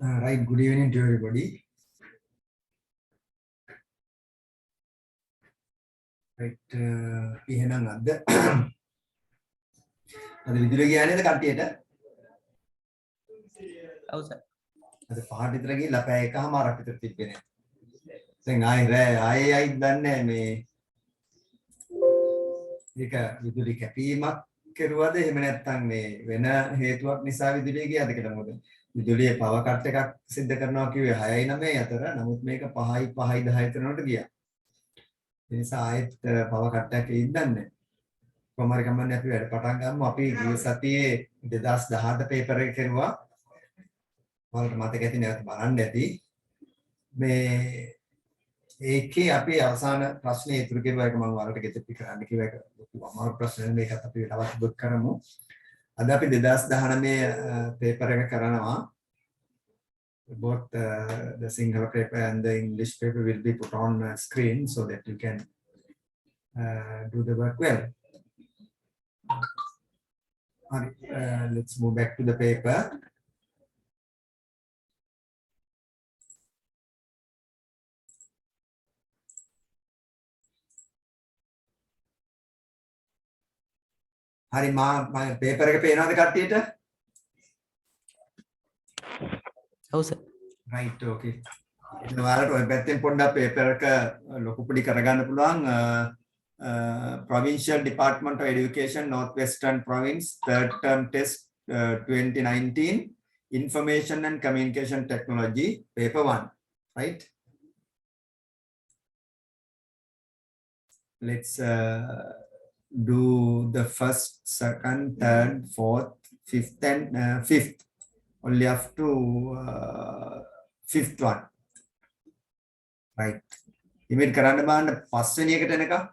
Right, good evening to everybody. Right, එහෙනම් අද විදුලිය ගියානේ කට්ටියට? ඔව් සර්. අද පහට විතර ගිහලා පැය එකමාරක් විතර තිබ්බේ නෑ. දැන් ආයෙයි දන්නේ මේ ඒක විදුලි කැපීමක් කරුවද එහෙම නැත්නම් මේ වෙන හේතුවක් නිසා විදුලිය ගියාද කියලා. මොකද විදුලියේ පවර් කට් එකක් සිද්ධ කරනවා කිව්වේ 6යි 9යි අතර. නමුත් මේක 5යි 5යි 10යි තරනට ගියා. ඒ නිසා ආයෙත් පවර් කට් එකක් ඉඳන්නේ. කොහොම හරි කමන්නේ අපි වැඩ පටන් ගමු. අපි ගිය සතියේ 2018 පේපර් එක කරුවා. ඔයාලට මතක ඇති නැවත බලන්න ඇති. මේ ඒකේ අපි අවසාන ප්‍රශ්නේ ඉතුරු කරුවා. ඒක මම ඔයාලට ගෙතපි කරන්න කිව්වා. ඒක ලොකු අමාරු ප්‍රශ්නයක්. මේකත් අපි තවත් දුක් කරමු. අද අපි 2019 පේපර් එක කරනවා. Both the Sinhala paper and the English paper will be put on screen so that you can do the work well. Let's move back to the paper. hari මම paper එක පේනවද කට්ටියට? ඔව් සර්. right okay. ඉතින් ඔයාලට ඔය පැත්තෙන් පොඩ්ඩක් paper එක ලොකු පොඩි කරගන්න පුළුවන්. Provincial Department of Education, Northwestern Province, third term test 2019, Information and Communication Technology, paper 1, right? Let's do the first, second, third, fourth, fifth, and fifth. Only up to fifth one, right? Image කරන්න බලන්න පස්වෙනි එකට එනකම්.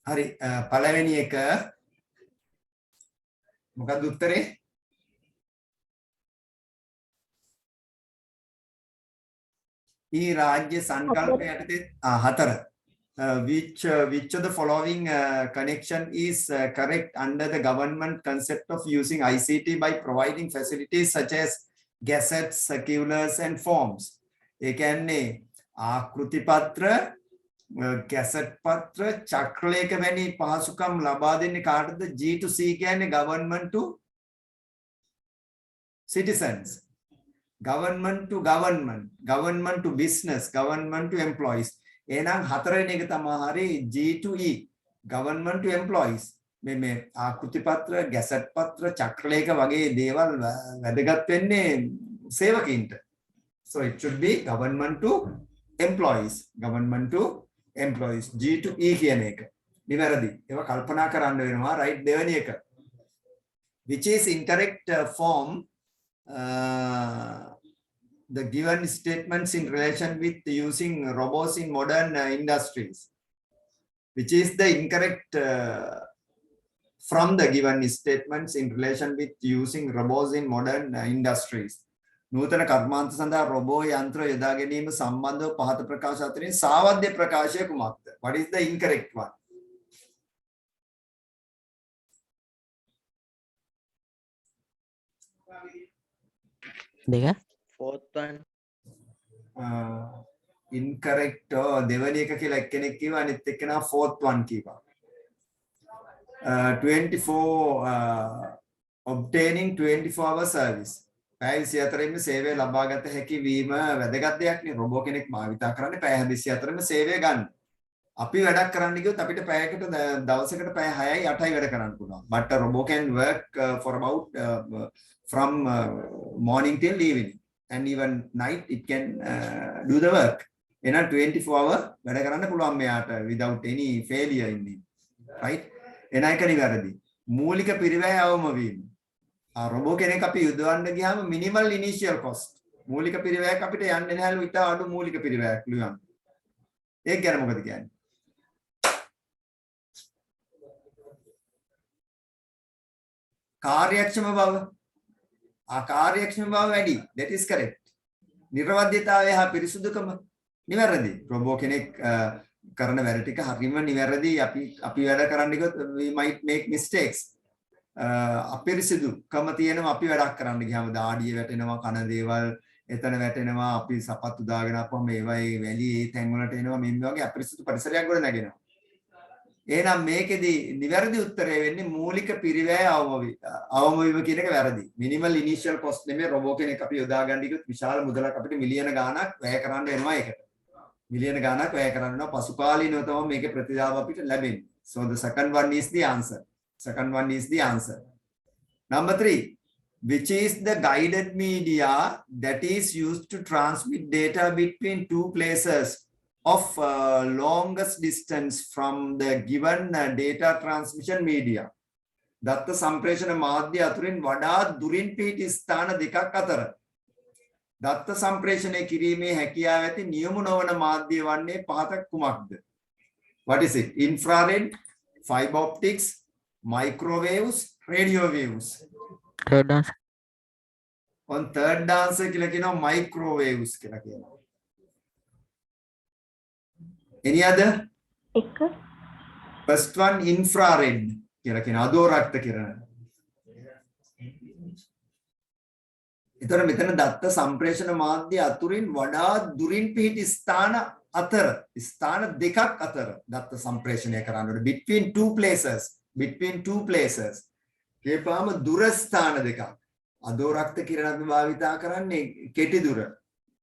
හරි පළවෙනි එක මොකක්ද උත්තරේ? ඊ රාජ්‍ය සංකල්පය යටතේ හතර. Which of the following connection is correct under the government concept of using ICT by providing facilities such as gazettes, circulars and forms? ඒ කියන්නේ ආකෘති පත්‍ර, ගැසට් පත්‍ර, චක්‍රලේඛ වැනි පහසුකම් ලබා දෙන්නේ කාටද? G to C කියන්නේ government to citizens, government to government, government to business, government to employees. එහෙනම් හතරවෙනි එක තමයි හරි G to E, government to employees. මේ ආකෘති පත්‍ර, ගැසට් පත්‍ර, චක්‍රලේඛ වගේ දේවල් වැදගත් වෙන්නේ සේවකීන්ට. So it should be government to employees, government to employees. G to E කියන එක. නිවැරදි. ඒවා කල්පනා කරන්න වෙනවා. right දෙවෙනි එක. Which is incorrect form the given statements in relation with using robots in modern industries? Which is the incorrect from the given statements in relation with using robots in modern industries? නූතන කර්මාන්ත සඳහා robot යන්ත්‍ර යොදා ගැනීම සම්බන්ධව පහත ප්‍රකාශ අතරින් සාවද්‍ය ප්‍රකාශය කුමක්ද? What is the incorrect one? දෙක. Fourth one. Incorrect දෙවැනි එක කියලා එක්කෙනෙක් කිව්වා, අනිත් එක්කෙනා fourth one කිව්වා. 24 obtaining 24-hour service. පැය 24ෙම සේවය ලබාගත හැකි වීම වැදගත් දෙයක් නේ. රොබෝ කෙනෙක් භාවිතා කරන්නේ පැය 24ෙම සේවය ගන්න. අපි වැඩක් කරන්න ගියොත් අපිට පැයකට දවසකට පැය 6යි 8යි වැඩ කරන්න පුළුවන්. But a robot can work for about from morning till evening, and even night it can do the work. එන 24 hour වැඩ කරන්න පුළුවන් මෙයාට without any failure in it. Right? එන එක නිවැරදි. මූලික පිරිවැය අවම වීම. රොබෝ කෙනෙක් අපි යොදවන්න ගියාම minimal initial cost. මූලික පිරිවැයක් අපිට යන්නේ නැහැලු ඊට අඩු මූලික පිරිවැයක් ලියන්න. ඒක ගැන මොකද කියන්නේ? කාර්යක්ෂම බව. කාර්යක්ෂම බව වැඩි. That is correct. නිර්වද්‍යතාවය හා පිරිසුදුකම නිවැරදි. රොබෝ කෙනෙක් කරන වැඩ ටික හරියම නිවැරදි. අපි වැඩ කරන්න ගියොත් we might make mistakes. අපිරිසිදුකම තියෙනවා අපි වැඩක් කරන්න ගියාම දාඩිය වැටෙනවා, කන දේවල් එතන වැටෙනවා, අපි සපත්තු දාගෙන අපම මේවයි වැලි ඒ තැන් වලට එනවා, මේ වගේ අපිරිසිදු පරිසරයක් ගොඩ නැගෙනවා. එහෙනම් මේකෙදි නිවැරදි උත්තරය වෙන්නේ මූලික පිරිවැය අවම වීම කියන එක වැරදි. මිනිමල් ඉනිෂියල් කොස්ට් නෙමෙයි. රොබෝ කෙනෙක් අපි යොදා ගන්න ගියොත් විශාල මුදලක් අපිට මිලියන ගාණක් වැය කරන්න වෙනවා ඒකට. මිලියන ගාණක් වැය කරන්න වෙනවා. පසුකාලීනව තමයි මේකේ ප්‍රතිලාභ අපිට ලැබෙන්නේ. So the second one is the answer. Second one is the answer. Number 3, which is the guided media that is used to transmit data between two places of longest distance from the given data transmission media? දත්ත සම්ප්‍රේෂණ මාධ්‍ය අතුරින් වඩා දුරින් පිහිටි ස්ථාන දෙකක් අතර දත්ත සම්ප්‍රේෂණය කිරීමේ හැකියාව ඇති නියම නොවන මාධ්‍ය වන්නේ පහත කුමක්ද? What is it? Infrared, fiber optics, microwaves, radio waves. Third answer. On third answer කියලා කියනවා microwaves කියලා කියනවා. Any other? එක. First one infrared කියලා කියනවා අදෝරක්ත කිරණ. එතන මෙතන දත්ත සම්ප්‍රේෂණ මාධ්‍ය අතුරින් වඩා දුරින් පිහිටි ස්ථාන අතර ස්ථාන දෙකක් අතර දත්ත සම්ප්‍රේෂණය කරන්න ඕනේ. between two places කියපුවාම දුර ස්ථාන දෙකක්. අදෝරක්ත කිරණ අපි භාවිතා කරන්නේ කෙටි දුර.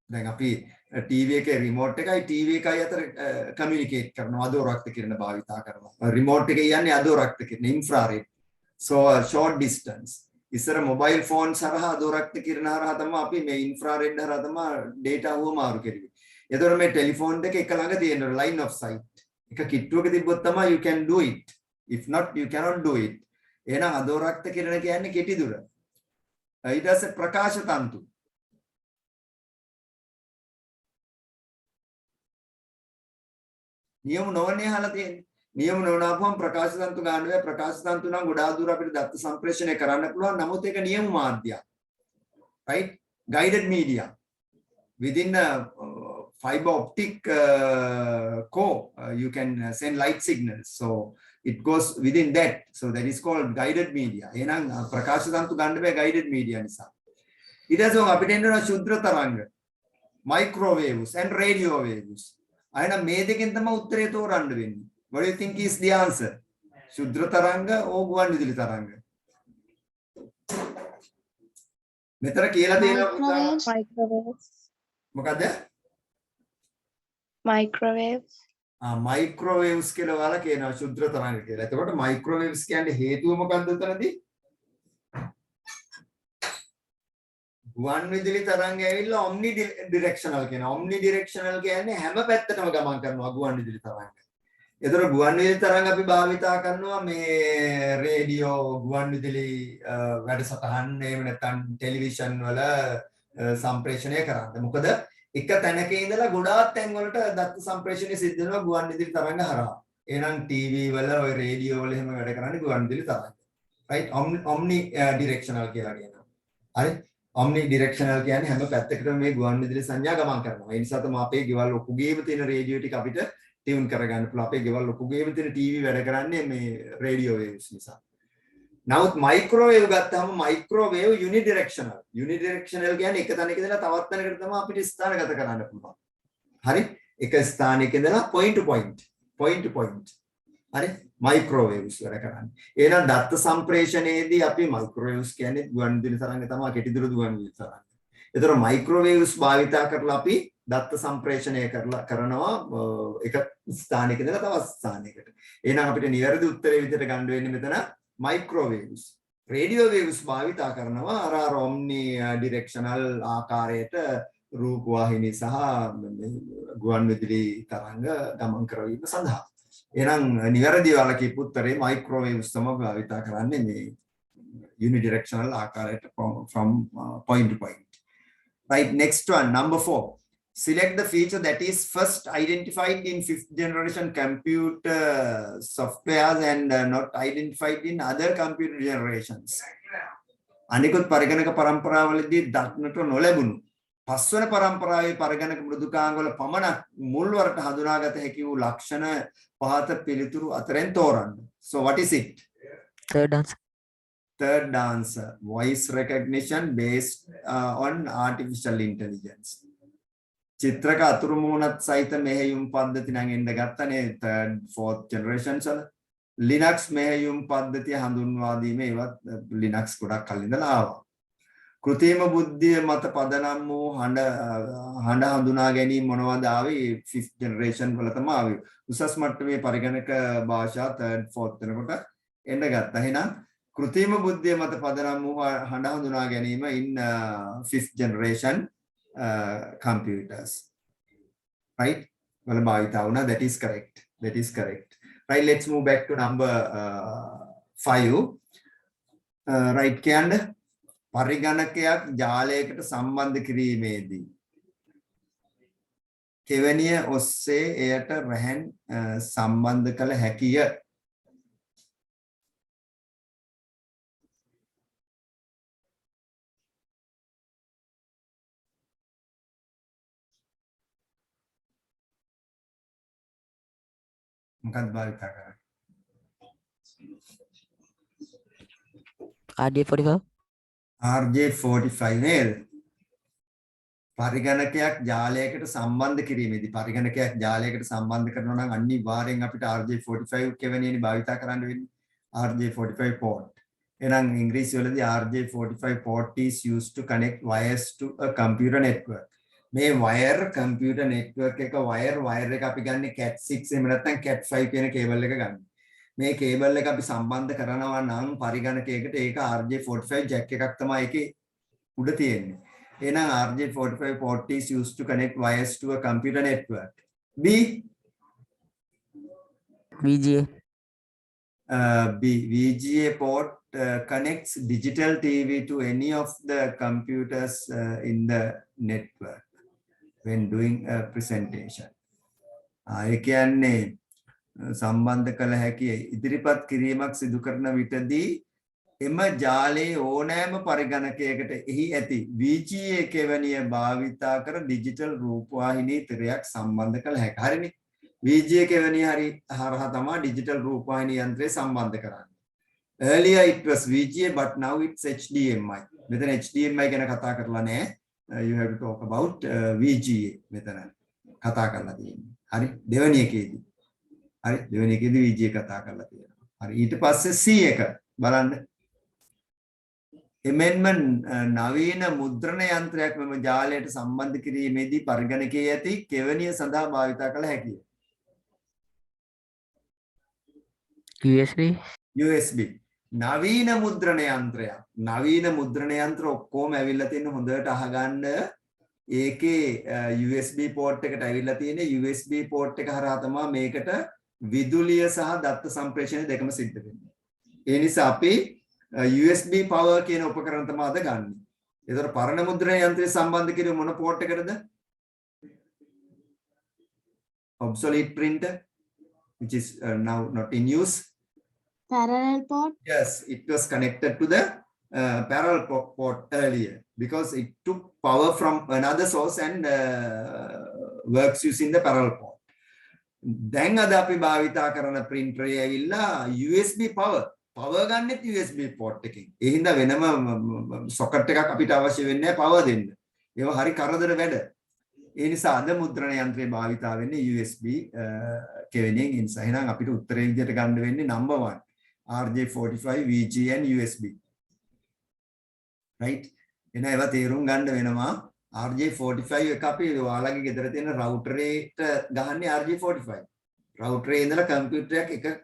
දැන් අපි ටීවී එකේ රිමෝට් එකයි ටීවී එකයි අතර කමියුනිකේට් කරනවා අදෝරක්ත කිරණ භාවිතා කරනවා. රිමෝට් එකේ යන්නේ අදෝරක්ත කිරණ ඉන්ෆ්‍රාරෙඩ්. So short distance. ඉස්සර මොබයිල් ෆෝන් හරහා අදෝරක්ත කිරණ හරහා තමයි අපි මේ ඉන්ෆ්‍රාරෙඩ් හරහා තමයි data හුවමාරු කෙරුවේ. එතකොට මේ ටෙලිෆෝන් දෙක එක ළඟ තියෙන line of sight. එක කිට්ටුවක තිබ්බොත් තමයි you can do it. If not you cannot do it. එහෙනම් අදෝරක්ත කිරණ කියන්නේ කෙටි දුර. ඊට පස්සේ ප්‍රකාශ තන්තු. නියම නොවන්නේ අහලා තියෙන්නේ. නියම නොවනපුවම ප්‍රකාශ තන්තු ගන්න බෑ. ප්‍රකාශ තන්තු නම් ගොඩාක් දුර අපිට දත්ත සම්ප්‍රේෂණය කරන්න පුළුවන්. නමුත් ඒක නියම මාධ්‍යයක්. right? Guided media within a fiber optic core you can send light signals, so it goes within that, so that is called guided media. එහෙනම් ප්‍රකාශ තන්තු ගන්න බෑ guided media නිසා. ඊට පස්සේ අපිට එනවා ශුද්ධ තරංග, microwaves and radio waves. අයන මේ දෙකෙන් තමයි උත්තරේ තෝරන්න වෙන්නේ. What do you think is the answer? ශුද්ධ තරංග or ගුවන් විදුලි තරංග? මෙතන කියලා තියෙනවා microwaves. මොකද? Microwaves. මයික්‍රෝවේව්ස් කියලා වල කියනවා ශුද්ධ තරංග කියලා. එතකොට මයික්‍රෝවේව්ස් කියන්නේ හේතුව මොකක්ද උතනදී? ගුවන් විදුලි තරංග ඇවිල්ලා ඔම්නි ඩිරෙක්ෂනල් කියනවා. ඔම්නි ඩිරෙක්ෂනල් කියන්නේ හැම පැත්තටම ගමන් කරනවා ගුවන් විදුලි තරංග. එතකොට ගුවන් විදුලි තරංග අපි භාවිතා කරනවා මේ රේඩියෝ, ගුවන් විදුලි වැඩසටහන්, එහෙම නැත්නම් ටෙලිවිෂන් වල සම්ප්‍රේෂණය කරන්න. මොකද එක තැනක ඉඳලා ගොඩාක් තැන් වලට දත්ත සම්ප්‍රේෂණය සිද්ධ වෙනවා ගුවන් විදුලි තරංග හරහා. එහෙනම් ටීවී වල ඔය රේඩියෝ වල එහෙම වැඩ කරන්නේ ගුවන් විදුලි තරංග. right? omni directional කියලා කියනවා. හරි? omni directional කියන්නේ හැම පැත්තකටම මේ ගුවන් විදුලි සංඥා ගමන් කරනවා. ඒ නිසා තමයි අපේ ගෙවල් ඔකුගේම තියෙන රේඩියෝ ටික අපිට ටියුන් කරගන්න පුළුවන්. අපේ ගෙවල් ඔකුගේම තියෙන ටීවී වැඩ කරන්නේ මේ රේඩියෝ වේව්ස් නිසා. නමුත් මයික්‍රෝවේව් ගත්තාම මයික්‍රෝවේව් යුනිඩිරෙක්ෂනල්. යුනිඩිරෙක්ෂනල් කියන්නේ එක තැනක ඉඳලා තවත් තැනකට තමයි අපිට ස්ථානගත කරන්න පුළුවන්. හරි? එක ස්ථානයක ඉඳලා point to point. හරි? මයික්‍රෝවේව්ස් වැඩ කරන්නේ. එහෙනම් දත්ත සම්ප්‍රේෂණයේදී අපි මයික්‍රෝවේව්ස් කියන්නේ ගුවන් විදුලි තරංග තමයි, කෙටි දුර ගුවන් විදුලි තරංග. ඒතර මයික්‍රෝවේව්ස් භාවිතා කරලා අපි දත්ත සම්ප්‍රේෂණය කරනවා එක ස්ථානයක ඉඳලා තවත් ස්ථානයකට. එහෙනම් අපිට නිවැරදි උත්තරේ විදිහට ගන්න වෙන්නේ මෙතන microwaves. Radio waves භාවිතා කරනවා අර omni directional ආකාරයට රූපවාහිනී සහ ගුවන් විදුලි තරංග ගමන් කරවීම සඳහා. එහෙනම් නිවැරදි වල කියපු උත්තරේ microwaves තමයි භාවිතා කරන්නේ මේ unidirectional ආකාරයට from point to point. Right, next one, number 4. Select the feature that is first identified in 5th generation computer softwares and not identified in other computer generations. අනිකුත් පරිගණක පරම්පරාවලදී දක්නට නොලැබුණු පස්වන පරම්පරාවේ පරිගණක මෘදුකාංග වල පමණක් මුල්වරට හඳුනාගත හැකි වූ ලක්ෂණ පහත පිළිතුරු අතරින් තෝරන්න. So what is it? Third answer. Third answer, voice recognition based on artificial intelligence. චිත්‍රක අතුරු මුණත් සහිත මෙහෙයුම් පද්ධති නම් එන්න ගත්තනේ third fourth generations වල. Linux මෙහෙයුම් පද්ධතිය හඳුන්වා දීමේ ඒවත් Linux ගොඩක් කලින් ඉඳලා ආවා. කෘත්‍රිම බුද්ධිය මත පදනම් වූ හඬ හඳුනා ගැනීම මොනවද ආවේ 5th generation වල තමයි ආවේ. උසස් මට්ටමේ පරිගණක භාෂා third fourth වෙනකොට එන්න ගත්තා. එහෙනම් කෘත්‍රිම බුද්ධිය මත පදනම් වූ හඬ හඳුනා ගැනීම in 5th generation computers, right? Well, that is correct. Right, let's move back to number 5. Right, කියන්න පරිගණකයක් ජාලයකට සම්බන්ධ කිරීමේදී කෙවණිය ඔස්සේ එයට රැහන් සම්බන්ධ කළ හැකිය. මොකක්ද භාවිතා කරන්නේ? RJ45. RJ45 නේද? පරිගණකයක් ජාලයකට සම්බන්ධ කිරීමේදී පරිගණකයක් ජාලයකට සම්බන්ධ කරනවා නම් අනිවාර්යෙන් අපිට RJ45 කෙවෙනියනේ භාවිතා කරන්න වෙන්නේ. RJ45 port. එහෙනම් ඉංග්‍රීසි වලදී RJ45 port is used to connect wires to a computer network. මේ wire computer network එක wire එක අපි ගන්න cat6 එහෙම නැත්නම් cat5 කියන කේබල් එක ගන්න. මේ කේබල් එක අපි සම්බන්ධ කරනවා නම් පරිගණකයකට ඒක RJ45 jack එකක් තමයි ඒකේ උඩ තියෙන්නේ. එහෙනම් RJ45 port is used to connect wires to a computer network. B VGA. VGA port connects digital TV to any of the computers in the network when doing a presentation. ඒ කියන්නේ සම්බන්ධ කළ හැකි ඉදිරිපත් කිරීමක් සිදු කරන විටදී එම ජාලයේ ඕනෑම පරිගණකයකට එහි ඇති VGA කෙවණිය භාවිතා කර ඩිජිටල් රූපවාහිනී තිරයක් සම්බන්ධ කළ හැකියි. හරිනේ. VGA කෙවණිය හරහා තමයි ඩිජිටල් රූපවාහිනී යන්ත්‍රය සම්බන්ධ කරන්නේ. Earlier it was VGA but now it's HDMI. මෙතන HDMI ගැන කතා කරලා නැහැ. You have to talk about VGA මෙතන කතා කරලා තියෙන්නේ. හරි. දෙවෙනි එකේදී. හරි. දෙවෙනි එකේදී VGA කතා කරලා තියෙනවා. හරි. ඊට පස්සේ C එක බලන්න. එමෙන්ම නවීන මුද්‍රණ යන්ත්‍රයක් මෙම ජාලයට සම්බන්ධ කිරීමේදී පරිගණකයේ ඇති කෙවණිය සඳහා භාවිත කළ හැකිය. USB. USB නවීන මුද්‍රණ යන්ත්‍රයක්. නවීන මුද්‍රණ යන්ත්‍ර ඔක්කොම ඇවිල්ලා තියෙන හොඳට අහගන්න. ඒකේ USB port එකට ඇවිල්ලා තියෙන්නේ USB port එක හරහා තමයි මේකට විදුලිය සහ දත්ත සම්ප්‍රේෂණය දෙකම සිද්ධ වෙන්නේ. ඒ නිසා අපි USB power කියන උපකරණ තමයි අද ගන්න. ඒතර පරණ මුද්‍රණ යන්ත්‍රය සම්බන්ධ කිරීම මොන port එකටද? Obsolete printer which is now not in use. Parallel port. Yes, it was connected to the parallel port earlier because it took power from another source and works using the parallel port. දැන් අද අපි භාවිතා කරන printer එක ඇවිල්ලා USB power ගන්නෙත් USB port එකකින්. ඒ හින්දා වෙනම socket එකක් අපිට අවශ්‍ය වෙන්නේ නැහැ power දෙන්න. ඒවා හරි කරදර වැඩ. ඒ නිසා අද මුද්‍රණ යන්ත්‍රය භාවිතා වෙන්නේ USB කෙවෙනියෙන්. ඒ නිසා එහෙනම් අපිට උත්තරේ විදිහට ගන්න වෙන්නේ number 1 RJ45 VGA and USB. right? එන ඒවා තේරුම් ගන්න වෙනවා. RJ45 එක අපි ඔයාලගේ ගෙදර තියෙන router එකට ගහන්නේ RJ45. router එකේ ඉඳලා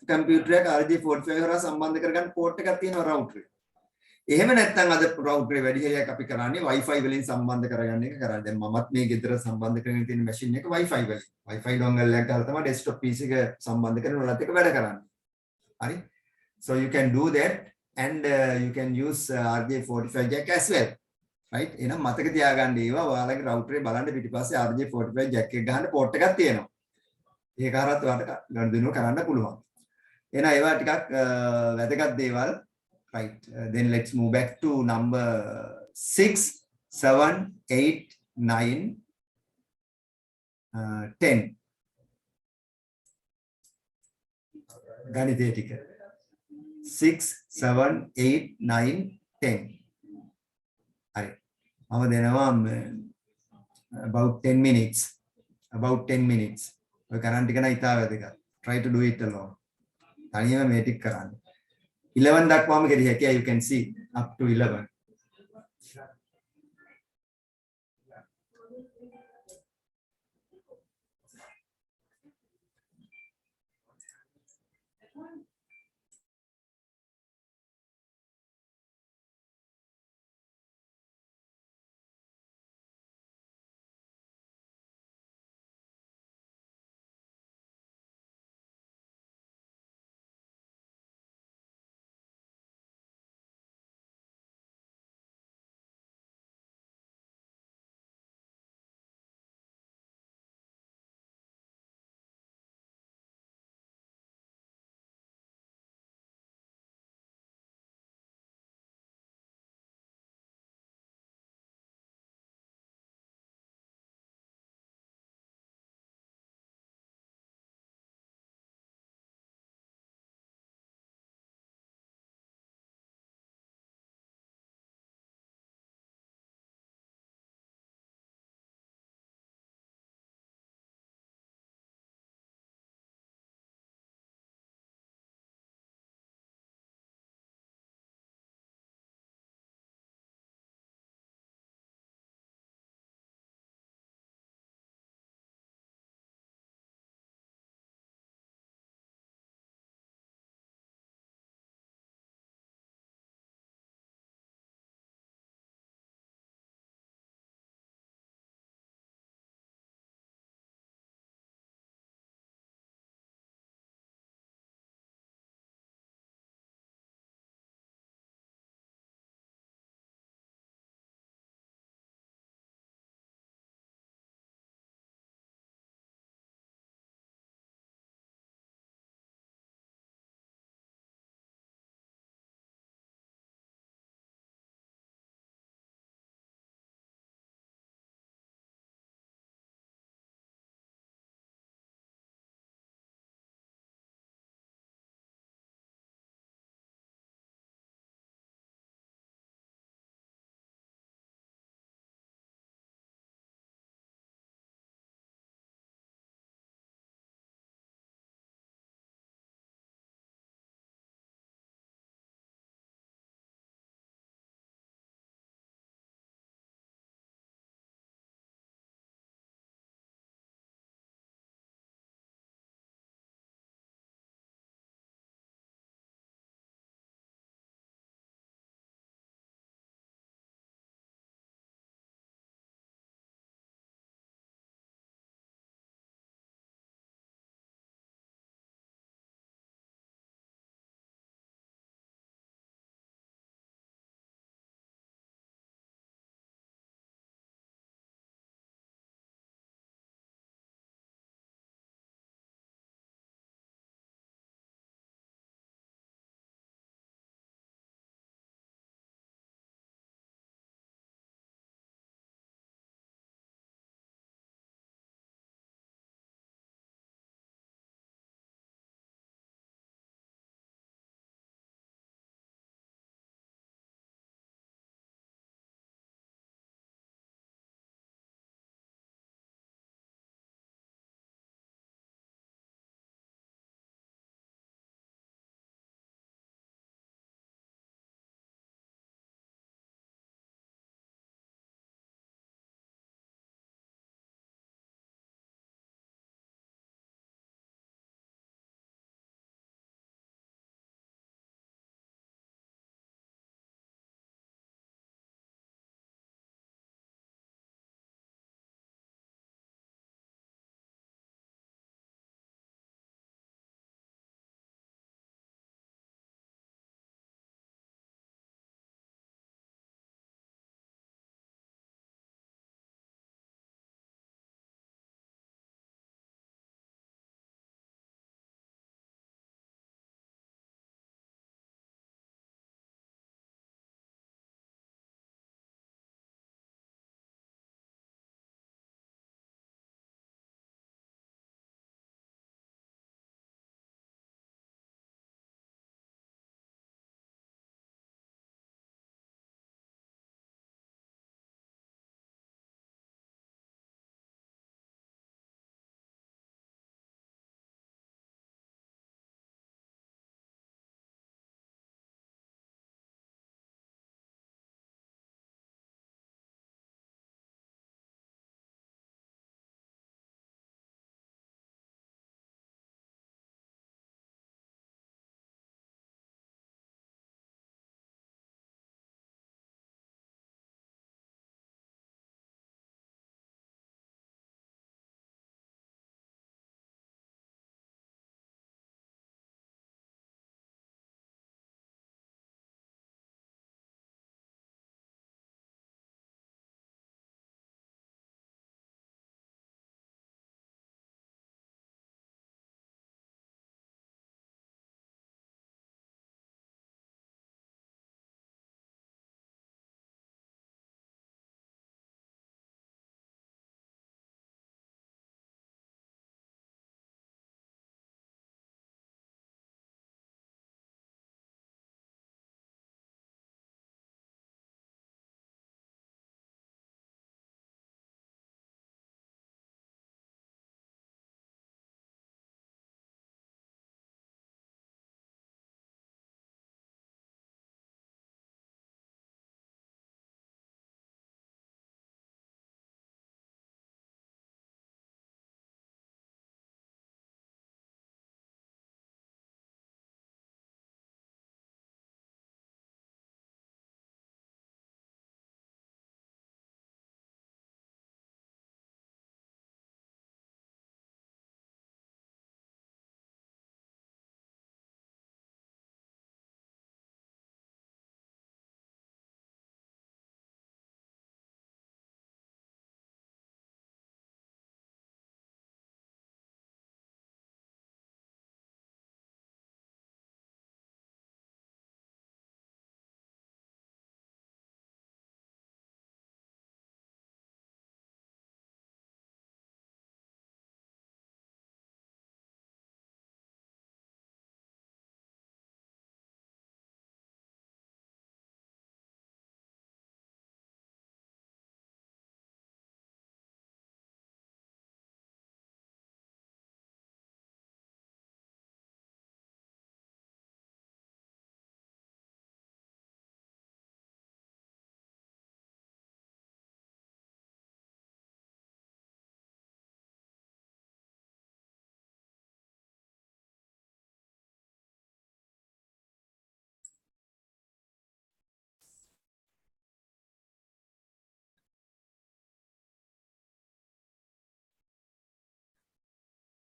කම්පියුටරයක් RJ45 හරහා සම්බන්ධ කරගන්න port එකක් තියෙනවා router එකේ. එහෙම නැත්නම් අද router එක වැඩි හරියක් අපි කරන්නේ Wi-Fi වලින් සම්බන්ධ කරගන්න එක කරන්නේ. දැන් මමත් මේ ගෙදර සම්බන්ධ කරගෙන තියෙන machine එක Wi-Fi වලින්. Wi-Fi dongle එකක් ගහලා තමයි desktop PC එක සම්බන්ධ කරගෙන ඔයාලත් එක්ක වැඩ කරන්නේ. හරි? So you can do that and you can use RJ45 jack as well. right? එහෙනම් මතක තියාගන්න ඒවා ඔයාලගේ router එකේ බලන්න පිටිපස්සේ RJ45 jack එක ගහන්න port එකක් තියෙනවා. ඒක හරහත් ඔයාලට ගනුදෙනුව කරන්න පුළුවන්. එහෙනම් ඒවා ටිකක් වැදගත් දේවල්. right? Then let's move back to number 6, 7, 8, 9, 10. ගණිතය ටික. 6, 7, 8, 9, 10. හරි. මම දෙනවා about 10 minutes. About 10 minutes. ඔය කරන් ටික නම් ඉතාල වැදගත්. Try to do it alone. තනියම මේ ටික කරන්න. 11 දක්වාම ගෙඩි හැකියි. You can see up to 11.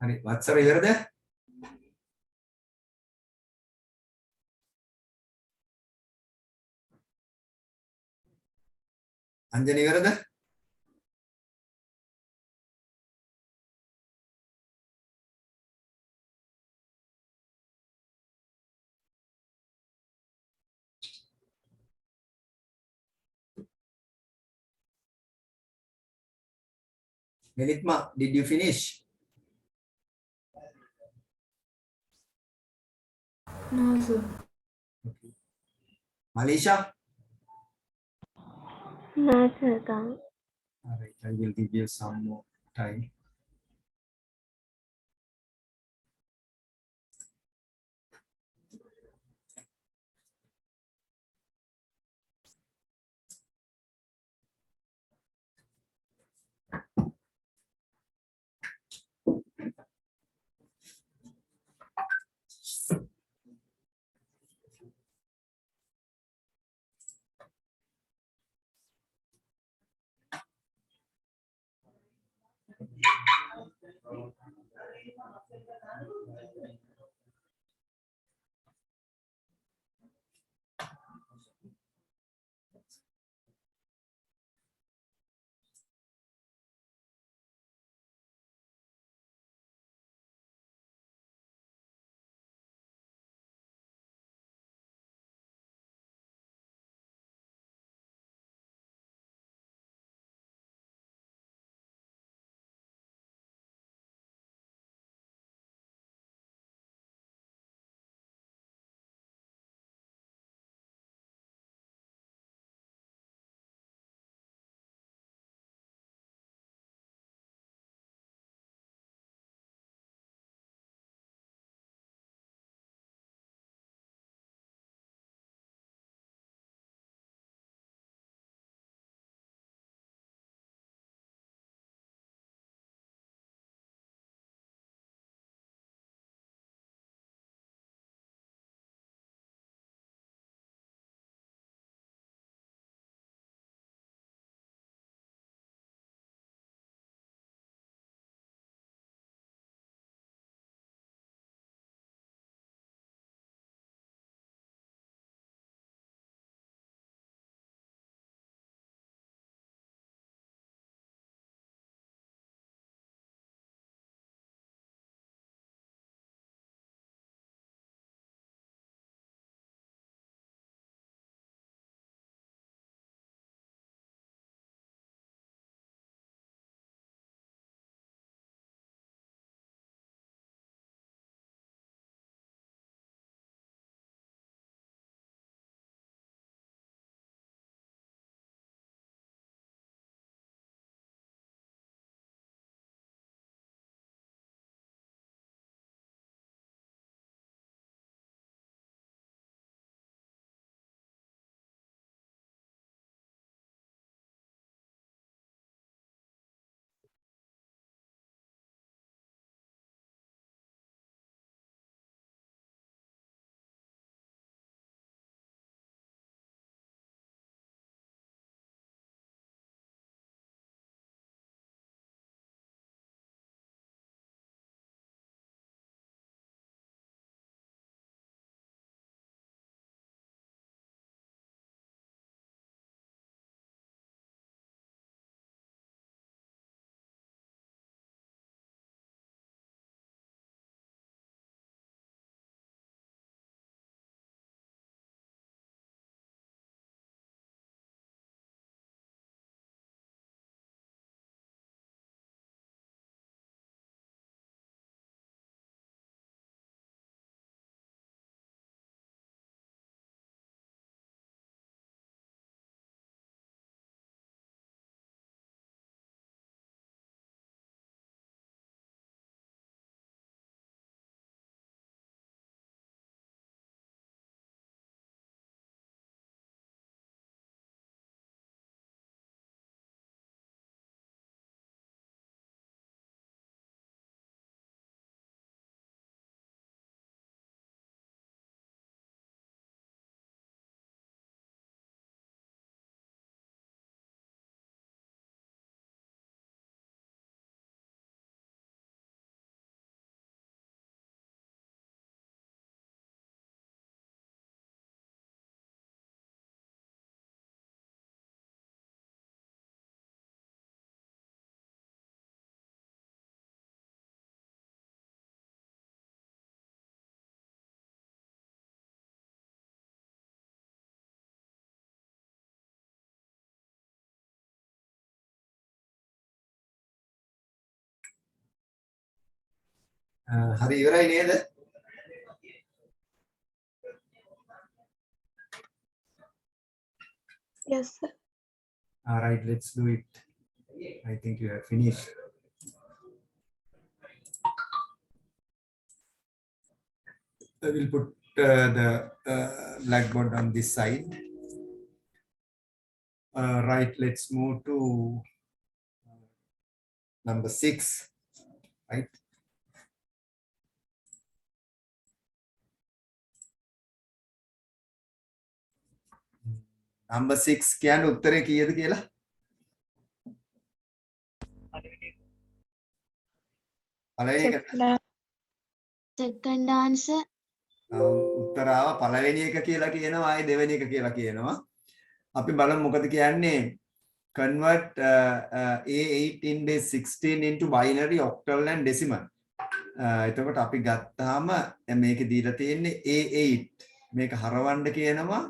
හරි වත්සර ඉවරද? අංජන ඉවරද? Melitma, did you finish? No, sir. Okay. Malisha? No, sir. All right, I will give you some more time. හරි ඉවරයි නේද? Yes, sir. All right, let's do it. I think you have finished. I will put the blackboard on this side. Right, let's move to number 6. Right. Number 6 කියන්නේ උත්තරේ කීයද කියලා? පළවෙනි එක. Second answer. උත්තරාව පළවෙනි එක කියලා කියනවා ආයේ දෙවෙනි එක කියලා කියනවා. අපි බලමු මොකද කියන්නේ. Convert A8 in base 16 into binary, octal and decimal. එතකොට අපි ගත්තාම මේකේ දීලා තියෙන්නේ A8 මේක හරවන්න කියනවා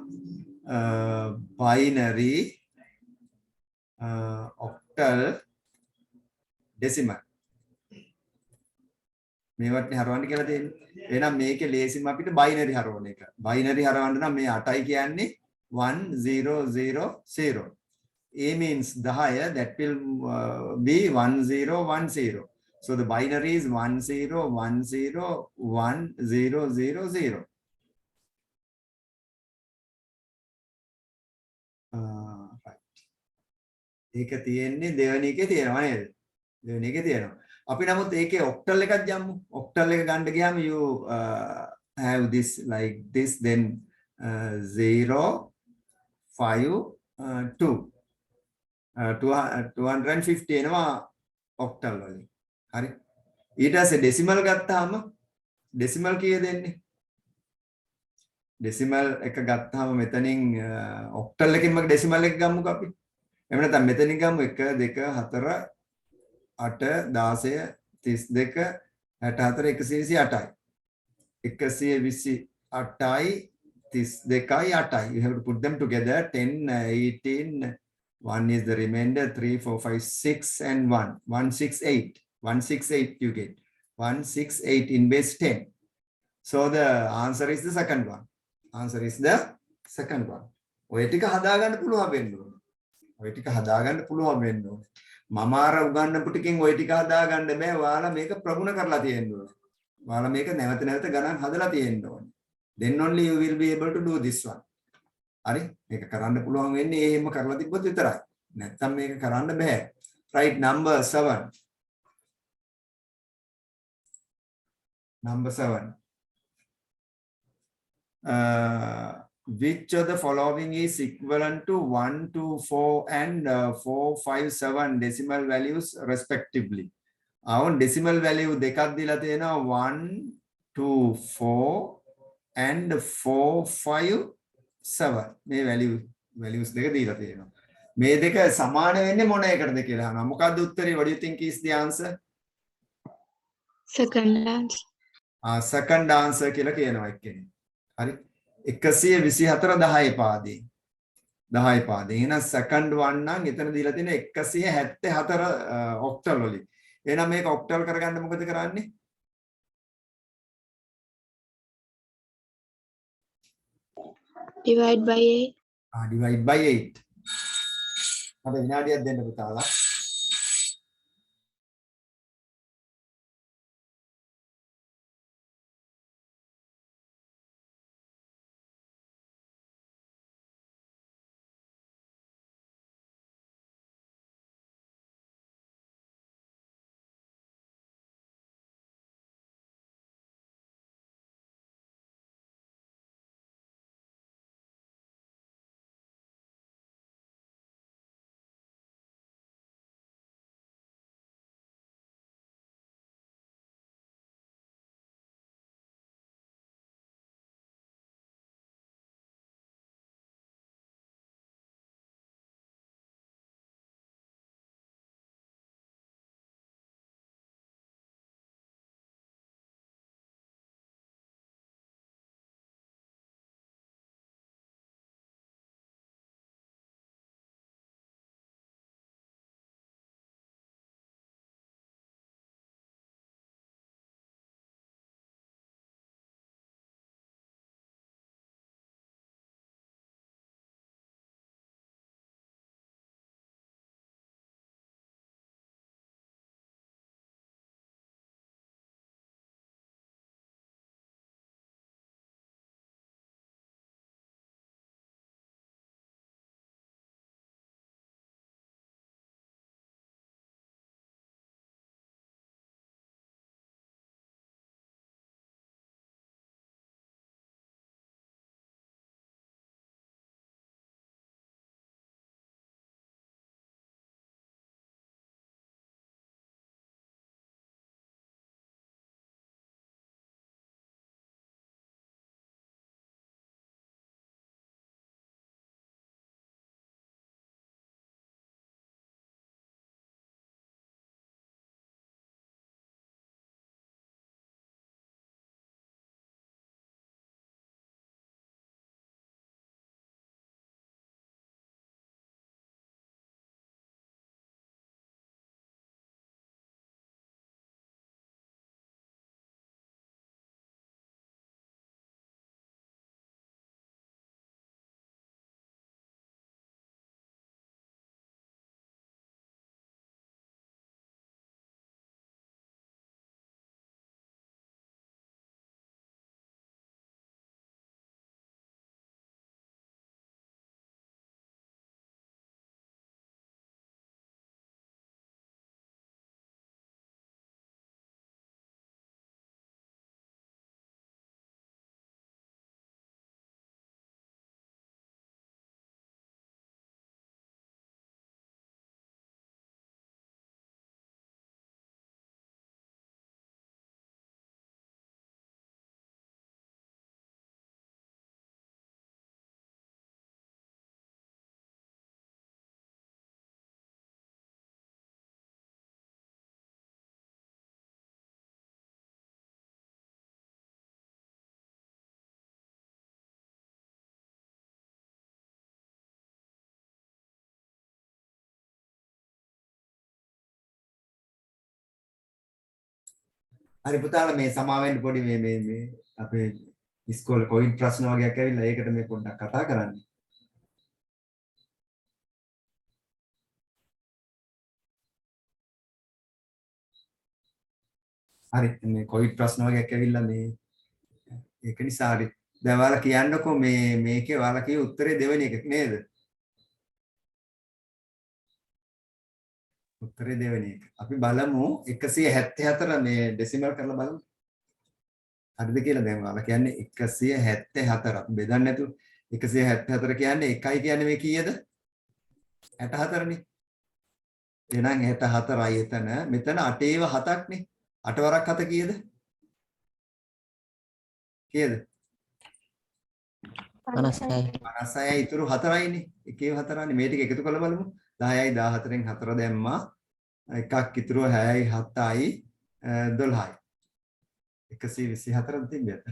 binary, octal, decimal. මේවත්නේ හරවන්න කියලා තියෙන්නේ. එහෙනම් මේකේ ලේසිම අපිට binary හරවන එක. binary හරවන්න නම් මේ 8යි කියන්නේ 1000. A means 10, that will be 1010. So the binary is 10101000. Right. ඒක තියෙන්නේ දෙවෙනි එකේ තියෙනවා නේද? දෙවෙනි එකේ තියෙනවා. අපි නමුත් ඒකේ octal එකක් ගමු. octal එක ගන්න ගියාම you have this like this, then 0 5 2 250 එනවා octal වලින්. හරි. ඊට පස්සේ decimal ගත්තාම decimal කීයද එන්නේ? decimal එක ගත්තාම මෙතනින් octal එකකින්ම decimal එක ගමුකෝ අපි. එහෙම නැත්නම් මෙතනින් ගමු 1 2 4 8 16 32 64 128යි. 128යි 32යි 8යි. You have to put them together. 10 18 1 is the remainder, 3 4 5 6 and 1 168. 168 you get 168 in base 10. So the answer is the second one. Answer is the second one. ඔය ටික හදාගන්න පුළුවන් වෙන්න ඕනේ. ඔය ටික හදාගන්න පුළුවන් වෙන්න ඕනේ. මම අර උගන්වපු ටිකෙන් ඔය ටික හදාගන්න බෑ. ඔයාලා මේක ප්‍රගුණ කරලා තියෙන්න ඕනේ. ඔයාලා මේක නැවත නැවත ගණන් හදලා තියෙන්න ඕනේ. Then only you will be able to do this one. හරි? මේක කරන්න පුළුවන් වෙන්නේ එහෙම කරලා තිබ්බොත් විතරයි. නැත්තම් මේක කරන්න බෑ. Right, number 7. Number 7. Which of the following is equivalent to 124 and 457 decimal values respectively? Our decimal value දෙකක් දීලා තියෙනවා 124 and 457. මේ values දෙක දීලා තියෙනවා. මේ දෙක සමාන වෙන්නේ මොන එකටද කියලා අහනවා. මොකක්ද උත්තරේ? What do you think is the answer? Second answer. Second answer කියලා කියනවා එක්කෙනෙක්. හරි. 124 10 පාදේ. 10 පාදේ. එහෙනම් second one නම් එතන දීලා තියෙන 174 octal වලින්. එහෙනම් මේක octal කරගන්න මොකද කරන්නේ? Divide by 8. Divide by 8. මට විනාඩියක් දෙන්න පුතාලා. හරි පුතාලා මේ සමාවෙන්න පොඩි මේ අපේ ඉස්කෝලේ කොවිඩ් ප්‍රශ්න වගේක් ඇවිල්ලා ඒකට මේ පොඩ්ඩක් කතා කරන්න. හරි මේ කොවිඩ් ප්‍රශ්න වගේක් ඇවිල්ලා මේ ඒක නිසා හරි. දැන් ඔයාලා කියන්නකෝ මේකේ ඔයාලා කිය උත්තරේ දෙවෙනි එක නේද? උත්තරේ දෙවෙනි එක. අපි බලමු 174 මේ ඩෙසිමල් කරලා බලමු. හරිද කියලා දැන් ඔයාලා කියන්නේ 174 අපි බෙදන්නේ නැතුව 174 කියන්නේ 1යි කියන්නේ මේ කීයද? 64 නේ. එහෙනම් 64යි එතන. මෙතන 8ේව 7ක් නේ. 8 වරක් 7 කීයද? කීයද? 56යි ඉතුරු 4යිනේ. 1ේව 4නේ. මේ ටික එකතු කරලා බලමු. 10යි 14න් 4 දැම්මා. එකක් ඉතුරු 6යි 7යි 12යි. 124 තිබ්බද?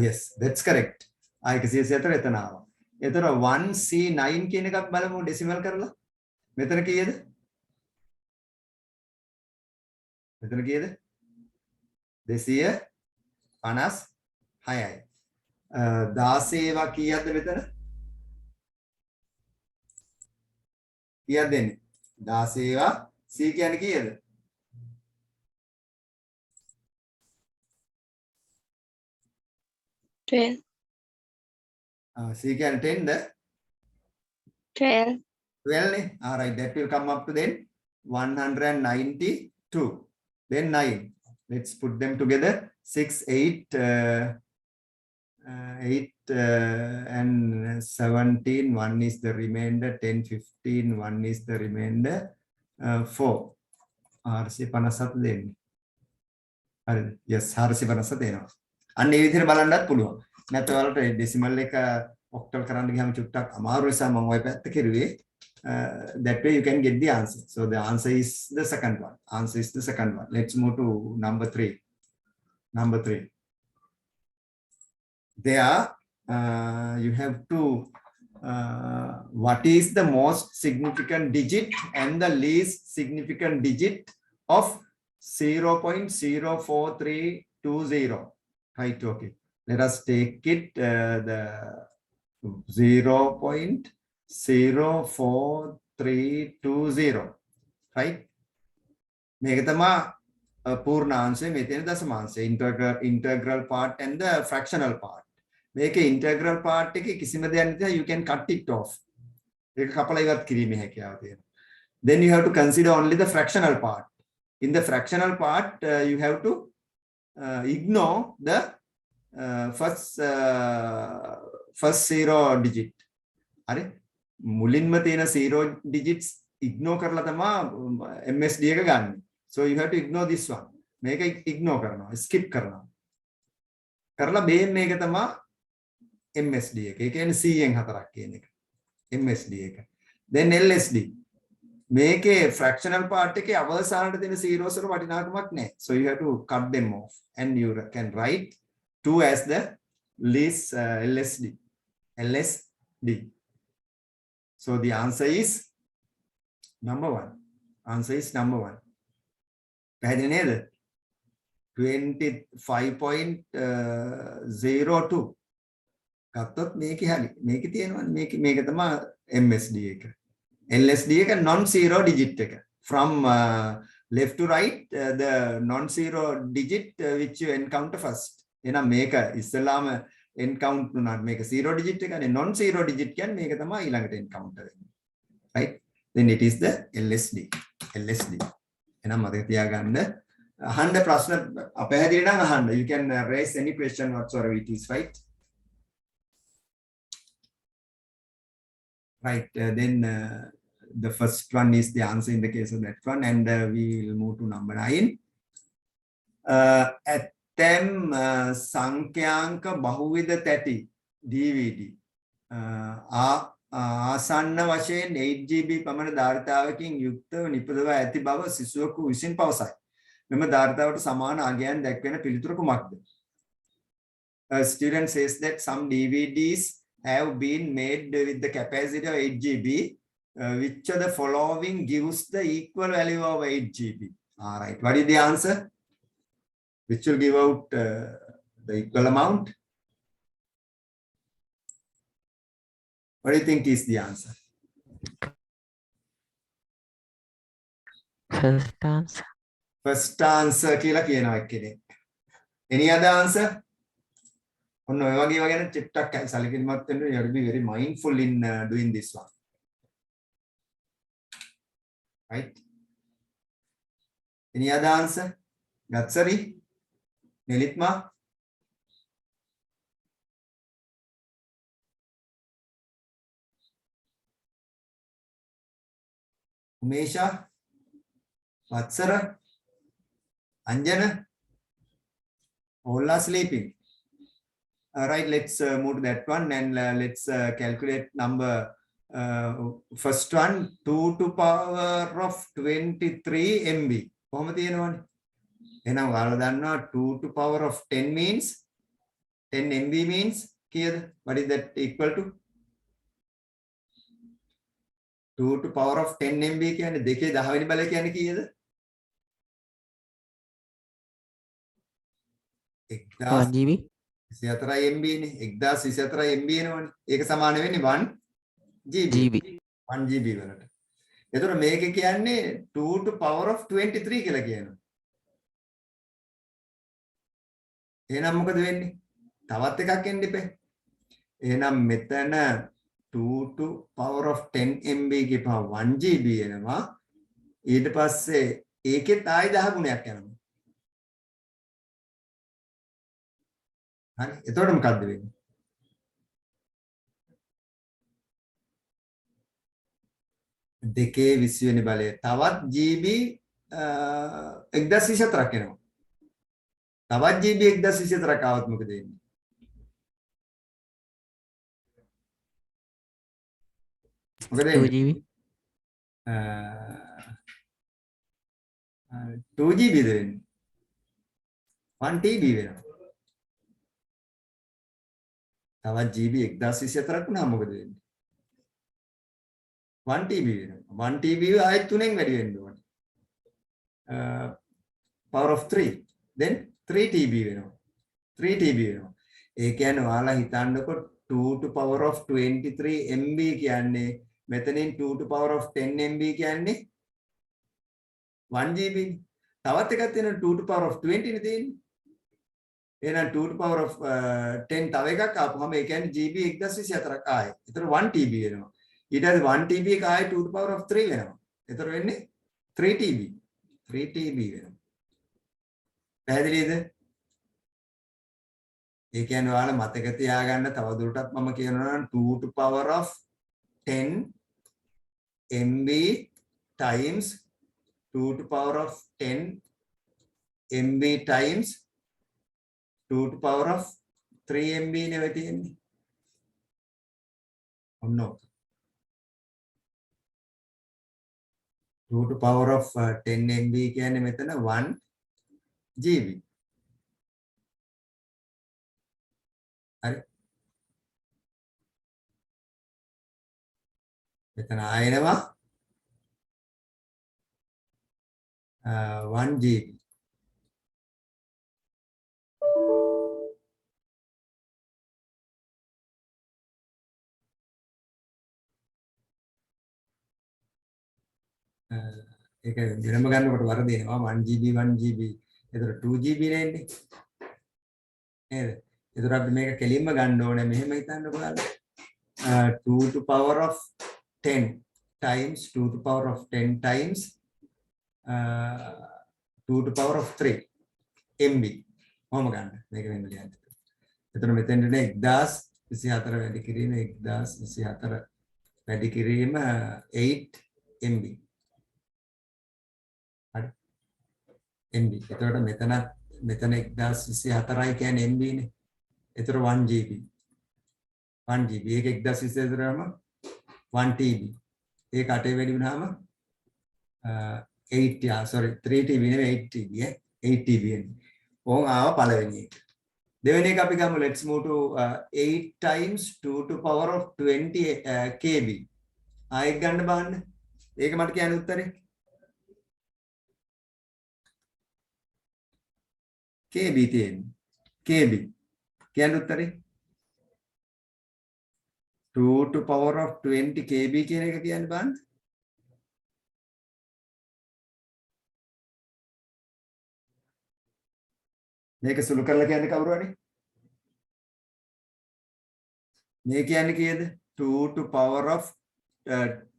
Yes, that's correct. 124 එතන ආවා. එතන 1C9 කියන එකක් බලමු ඩෙසිමල් කරලා. මෙතන කීයද? මෙතන කීයද? 256යි. 16 කීයක්ද මෙතන? කීයක්ද දෙන්නේ? 16 C කියන්නේ කීයද? C කියන්නේ 10 ද? 12 නේ. All right, that will come up to then 192. Then 9. Let's put them together. 6, 8, 8 and 17. 1 is the remainder. 10, 15. 1 is the remainder. 4. RC57 දෙන්නේ. හරිද? Yes, RC57 දෙනවා. අන්න ඒ විදිහට බලන්නත් පුළුවන්. නැත්නම් ඔයාලට ඩෙසිමල් එක ඔක්ටල් කරන්න ගියාම චුට්ටක් අමාරු නිසා මම ওই පැත්ත කෙරුවේ. That way you can get the answer. So the answer is the second one. Answer is the second one. Let's move to number 3. Number 3. There you have to what is the most significant digit and the least significant digit of 0.04320. Right, okay. Let us take it the 0.04320. Right? මේක තමයි පූර්ණාංශය මෙතන දශමාංශය integral part and the fractional part. මේකේ integral part එකේ කිසිම දෙයක් නැතිව you can cut it off. ඒක කපලා ඉවත් කිරීමේ හැකියාව තියෙනවා. Then you have to consider only the fractional part. In the fractional part you have to ignore the first zero digit. හරි මුලින්ම තියෙන zero digits ignore කරලා තමයි MSD එක ගන්න. So you have to ignore this one. මේක ignore කරනවා, skip කරනවා. කරලා බේම් මේක තමයි MSD එක. ඒ කියන්නේ C න් 4ක් කියන එක. MSD එක. Then LSD. මේකේ fractional part එකේ අවසානට තියෙන zeros වල වටිනාකමක් නැහැ. So you have to cut them off and you can write 2 as the least LSD. LSD. So the answer is number 1. Answer is number 1. පැහැදිලි නේද? 25.02 ගත්තොත් මේකේ හරි. මේකේ තියෙනවනේ මේක තමයි MSD එක. LSD එක non-zero digit එක. From left to right the non-zero digit which you encounter first. එහෙනම් මේක ඉස්සලාම encounter වුණාට මේක zero digit එකනේ non-zero digit කියන්නේ මේක තමයි ඊළඟට encounter වෙන්නේ. Right? Then it is the LSD. LSD. එහෙනම් මතක තියාගන්න අහන්න ප්‍රශ්න අපහැදිලි නම් අහන්න. You can raise any question whatsoever it is, right? Right. Then the first one is the answer in the case of that one, and we will move to number 9. ඇතැම් සංඛ්‍යාංක බහුවිධ තැටි DVD ආසන්න වශයෙන් 8GB පමණ ධාරිතාවකින් යුක්තව නිපදවා ඇති බව සිසුවෙකු විසින් පවසයි. මෙම ධාරිතාවට සමාන අගයන් දැක්වෙන පිළිතුර කුමක්ද? A student says that some DVDs have been made with the capacity of 8GB. Which of the following gives the equal value of 8GB? All right. What is the answer? which will give out the equal amount. What do you think is the answer? First answer. First answer කියලා කියනවා එක්කෙනෙක්. Any other answer? ඔන්න ඔය වගේ ගැන චිත්තක් සැලකිලිමත් වෙන්න you have to be very mindful in doing this one. Right? Any other answer? Gatsari? Nilitma? Umesha? Vatsara? Anjana? All are sleeping. All right, let's move to that one and let's calculate number. First one, 2 to power of 23 MB. කොහොම තියෙනවනේ? එහෙනම් ඔයාලා දන්නවා 2 to power of 10 means 10 MB means කීයද? What is that equal to? 2 to power of 10 MB කියන්නේ 2 10 වෙනි බලය කියන්නේ කීයද? 1 GB 24 MB නේ. 1024 MB එනවනේ. ඒක සමාන වෙන්නේ 1 GB. 1 GB වලට. එතකොට මේක කියන්නේ 2 to power of 23 කියලා කියනවා. එහෙනම් මොකද වෙන්නේ? තවත් එකක් එන්න ඉපේ. එහෙනම් මෙතන 2 to power of 10 MB ගිහපුවා 1 GB එනවා. ඊට පස්සේ ඒකෙත් ආයි 10 ගුණයක් යනවා. හරි. එතකොට මොකද්ද වෙන්නේ? දෙකේ 20 වෙනි බලය තවත් GB 1024ක් එනවා. තවත් GB 1024ක් ආවොත් මොකද වෙන්නේ? මොකද 2 GB 2 GB ද වෙන්නේ? 1 TB වෙනවා. තවත් GB 1024ක් වුණාම මොකද වෙන්නේ? 1 TB වෙනවා. 1 TB ආයෙත් 3ෙන් වැඩි වෙන්න ඕනේ. Power of 3. Then 3 TB වෙනවා. 3 TB වෙනවා. ඒ කියන්නේ ඔයාලා හිතන්නකො 2 to power of 23 MB කියන්නේ මෙතනින් 2 to power of 10 MB කියන්නේ 1 GB. තවත් එකක් තියෙනවා 2 to power of 20 නේ තියෙන්නේ. එහෙනම් 2 to power of 10 තව එකක් ආපුවම ඒ කියන්නේ GB 1024ක් ආයේ. ඒතර 1 TB වෙනවා. ඊට පස්සේ 1 TB එක ආයේ 2 to power of 3 වෙනවා. ඒතර වෙන්නේ 3 TB. 3 TB වෙනවා. පැහැදිලිද? ඒ කියන්නේ ඔයාලා මතක තියාගන්න තවදුරටත් මම කියනවා නම් 2 to power of 10 MB times 2 to power of 10 MB times 2 to power of 3 MB නේ වෙ තියෙන්නේ. ඔන්න 2 to power of 10 MB කියන්නේ මෙතන 1 GB. හරි. මෙතන ආයෙනවා 1 GB. ඒක දිනම ගන්නකොට වරදිනවා 1 GB 1 GB. ඒතර 2 GB නේ එන්නේ. නේද? ඒතර අපි මේක කෙලින්ම ගන්න ඕනේ මෙහෙම හිතන්නකො ඔයාලා. 2 to power of 10 times 2 to power of 10 times 2 to power of 3 MB. කොහොම ගන්න? මේක වෙන්න ලියන්න. එතන මෙතෙන්ට නේ 1024 වැඩි කිරීම 1024 වැඩි කිරීම 8 MB. හරි. MB. එතකොට මෙතන 1024යි කියන්නේ MB නේ. එතකොට 1 GB. 1 GB. ඒක 1024ම 1 TB. ඒක 8 වැඩි වුණාම 3 TB නෙවෙයි 8 TB 8 TB එන්නේ. ඕන් ආව පළවෙනි එක. දෙවෙනි එක අපි ගමු let's move to 8 times 2 to power of 20 KB. ආයෙත් ගන්න බලන්න. ඒක මට කියන්න උත්තරේ. KB තියෙන්නේ. KB. කියන්න උත්තරේ 2 to power of 20 KB කියන එක කියන්නේ බලන්න. මේක සුළු කරලා කියන්නේ කවුරු හරි? මේ කියන්නේ කීයද? 2 to power of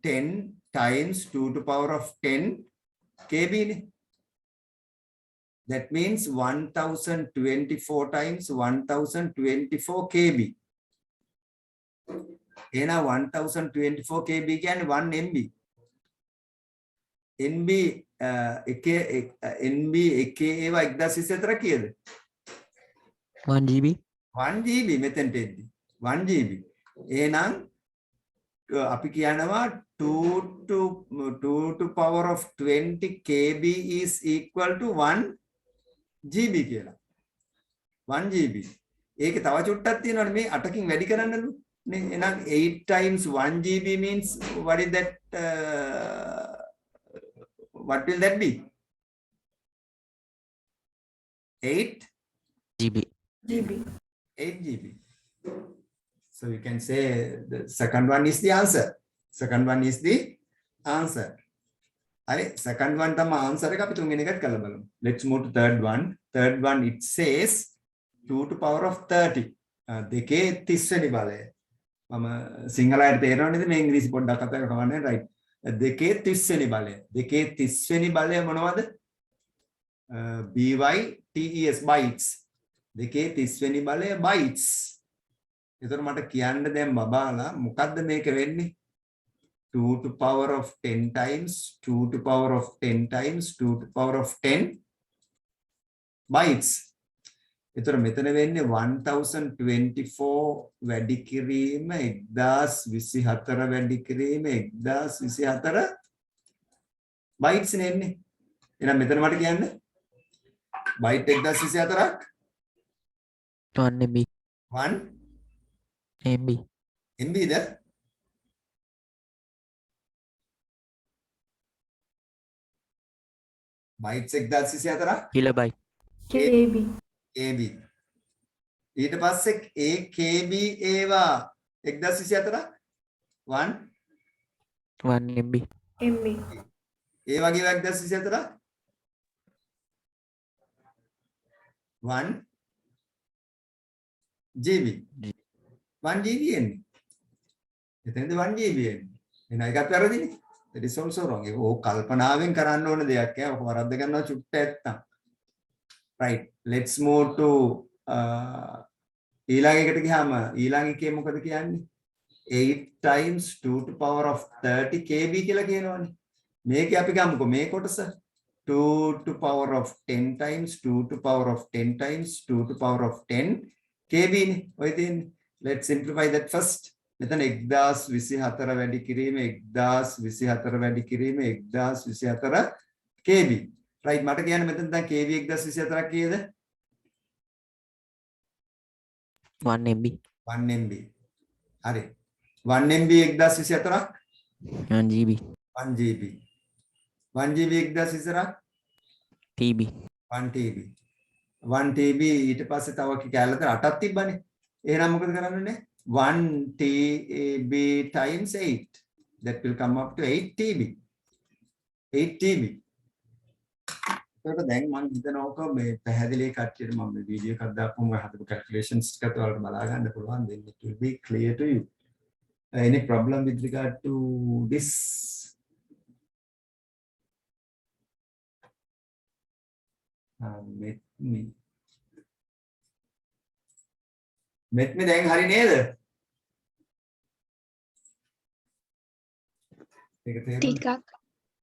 10 times 2 to power of 10 KB නේ. That means 1024 times 1024 KB. එහෙනම් 1024 KB කියන්නේ 1 MB. NB NB එකේ ඒවා 1024 කීයද? 1 GB 1 GB මෙතෙන්ට එද්දි 1 GB. එහෙනම් අපි කියනවා 2 to power of 20 KB is equal to 1 GB කියලා. 1 GB. ඒකේ තව චුට්ටක් තියෙනවනේ මේ 8කින් වැඩි කරන්නලු. නේ එහෙනම් 8 times 1 GB means what is that what will that be? 8 GB 8 GB. So you can say the second one is the answer. Second one is the answer. Alright, second one තමයි answer එක අපි තුන්වෙනි එකත් කරලා බලමු. Let's move to third one. Third one it says 2 to power of 30. දෙකේ 30 වෙනි බලය. මම සිංහලයට තේරෙනව නේද මේ ඉංග්‍රීසි පොඩ්ඩක් අතක කවන්නේ right. දෙකේ 30 වෙනි බලය. දෙකේ 30 වෙනි බලය මොනවද? BYTES bytes. දෙකේ 30 වෙනි බලය bytes. එතකොට මට කියන්න දැන් බබාලා මොකද්ද මේක වෙන්නේ? 2 to power of 10 times 2 to power of 10 times 2 to power of 10 bytes. එතකොට මෙතන වෙන්නේ 1024 වැඩි කිරීම 1024 වැඩි කිරීම 1024 bytes නෙන්නේ. එහෙනම් මෙතන මට කියන්න byte 1024ක් 1 MB 1 MB MB ද bytes 1024ක් kilobyte KB KB ඊට පස්සේ ඒ KB ඒවා 1024ක් 1 MB ඒ වගේ 1024ක් 1 GB 1 GB එන්නේ එතනද 1 GB එන්නේ එහෙනම් එකක් වැරදිනේ that is also wrong ඒක ඕක කල්පනාවෙන් කරන්න ඕන දෙයක් ඈ ඔක වරද්ද ගන්නවා චුට්ට ඇත්තම් right let's move to ඊළඟ එකට ගියාම ඊළඟ එකේ මොකද කියන්නේ 8 times 2 to power of 30 KB කියලා කියනවනේ මේක අපි ගමුකෝ මේ කොටස 2 to power of 10 times 2 to power of 10 times 2 to power of 10 KB නේ ඔය තියෙන්නේ let's simplify that first මෙතන 1024 වැඩි කිරීම 1024 වැඩි කිරීම 1024 KB right මට කියන්න මෙතන දැන් KB 1024ක් කීයද 1 MB 1 MB හරි 1 MB 1024ක් 1 GB 1 GB 1 GB 1024ක් TB 1 TB 1 TB ඊට පස්සේ තව කැලලතර 8ක් තිබ්බනේ එහෙනම් මොකද කරන්න ඕනේ 1 TB times 8 that will come up to 8 TB 8 TB ඒකට දැන් මම හිතනවාක මේ පැහැදිලි කට්ටියට මම මේ වීඩියෝ එකක් දාපුවම ඔය හදපු calculations ටිකත් ඔයාලට බලා ගන්න පුළුවන් then it will be clear to you any problem with regard to this මෙත් මේ දැන් හරි නේද ඒක තේරුණා ටිකක්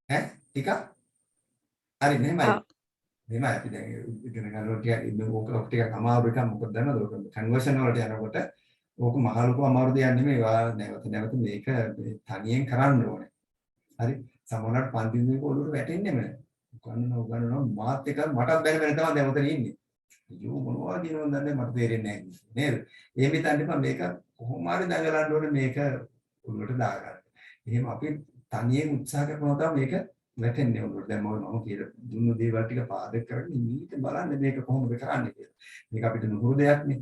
ඈ ටිකක් හරි මෙහෙමයි මෙහෙමයි අපි දැන් ඉගෙන ගන්නකොට ටිකක් ඕක ටිකක් අමාරු එකක් මොකද දන්නවද ඕක කන්වර්ෂන් වලට යනකොට ඕක මහ ලොකු අමාරු දෙයක් නෙමෙයි නැවත මේක තනියෙන් කරන්න ඕනේ හරි සමහරවිට පන්ති දෙක ඔළුවට වැටෙන්නේම උගන්නනවා මාත් එක මටත් බැරි වෙන තමයි දැන් උතන ඉන්නේ අයියෝ මොනවද කියනවද දන්නේ මට තේරෙන්නේ නැහැ නේද එහෙම හිතන්න එපා මේක කොහොම හරි දඟලන්න ඕනේ මේක ඔළුවට දාගන්න එහෙම අපි තනියෙන් උත්සාහ කරනවා තමයි මේක වැටෙන්නේ උඹට දැන් මම කියලා දුන්නු දේවල් ටික පාදක කරගෙන ඊට බලන්න මේක කොහොමද කරන්නේ කියලා. මේක අපිට නුහුරු දෙයක් නේ.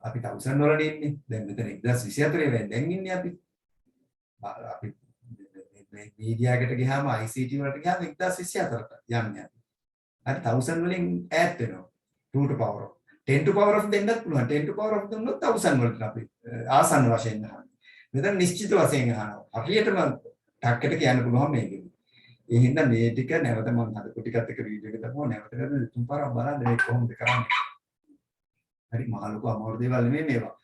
අපි 1000 වල ඉන්නේ. දැන් මෙතන 1024 වෙනි දැන් ඉන්නේ අපි. අපි මේ මීඩියා එකට ගියාම ICT වලට ගියාම 1024ට යන්නේ අපි. හරි 1000 වලින් ඈත් වෙනවා. 2 to power of 10 to power of දෙන්නත් පුළුවන්. 10 to power of දුන්නොත් 1000 වලට අපි ආසන්න වශයෙන් අහන්නේ. මෙතන නිශ්චිත වශයෙන් අහනවා. හරියටම ටක්කට කියන්න පුළුවන් මේකෙදි. ඒ හින්දා මේ ටික නැවත මම හදපු ටිකත් එක්ක වීඩියෝ එක දාපුවා නැවත නැවත තුන් පාරක් බලන්න මේක කොහොමද කරන්නේ. හරි මහලුක අමාරු දේවල් නෙමෙයි මේවා.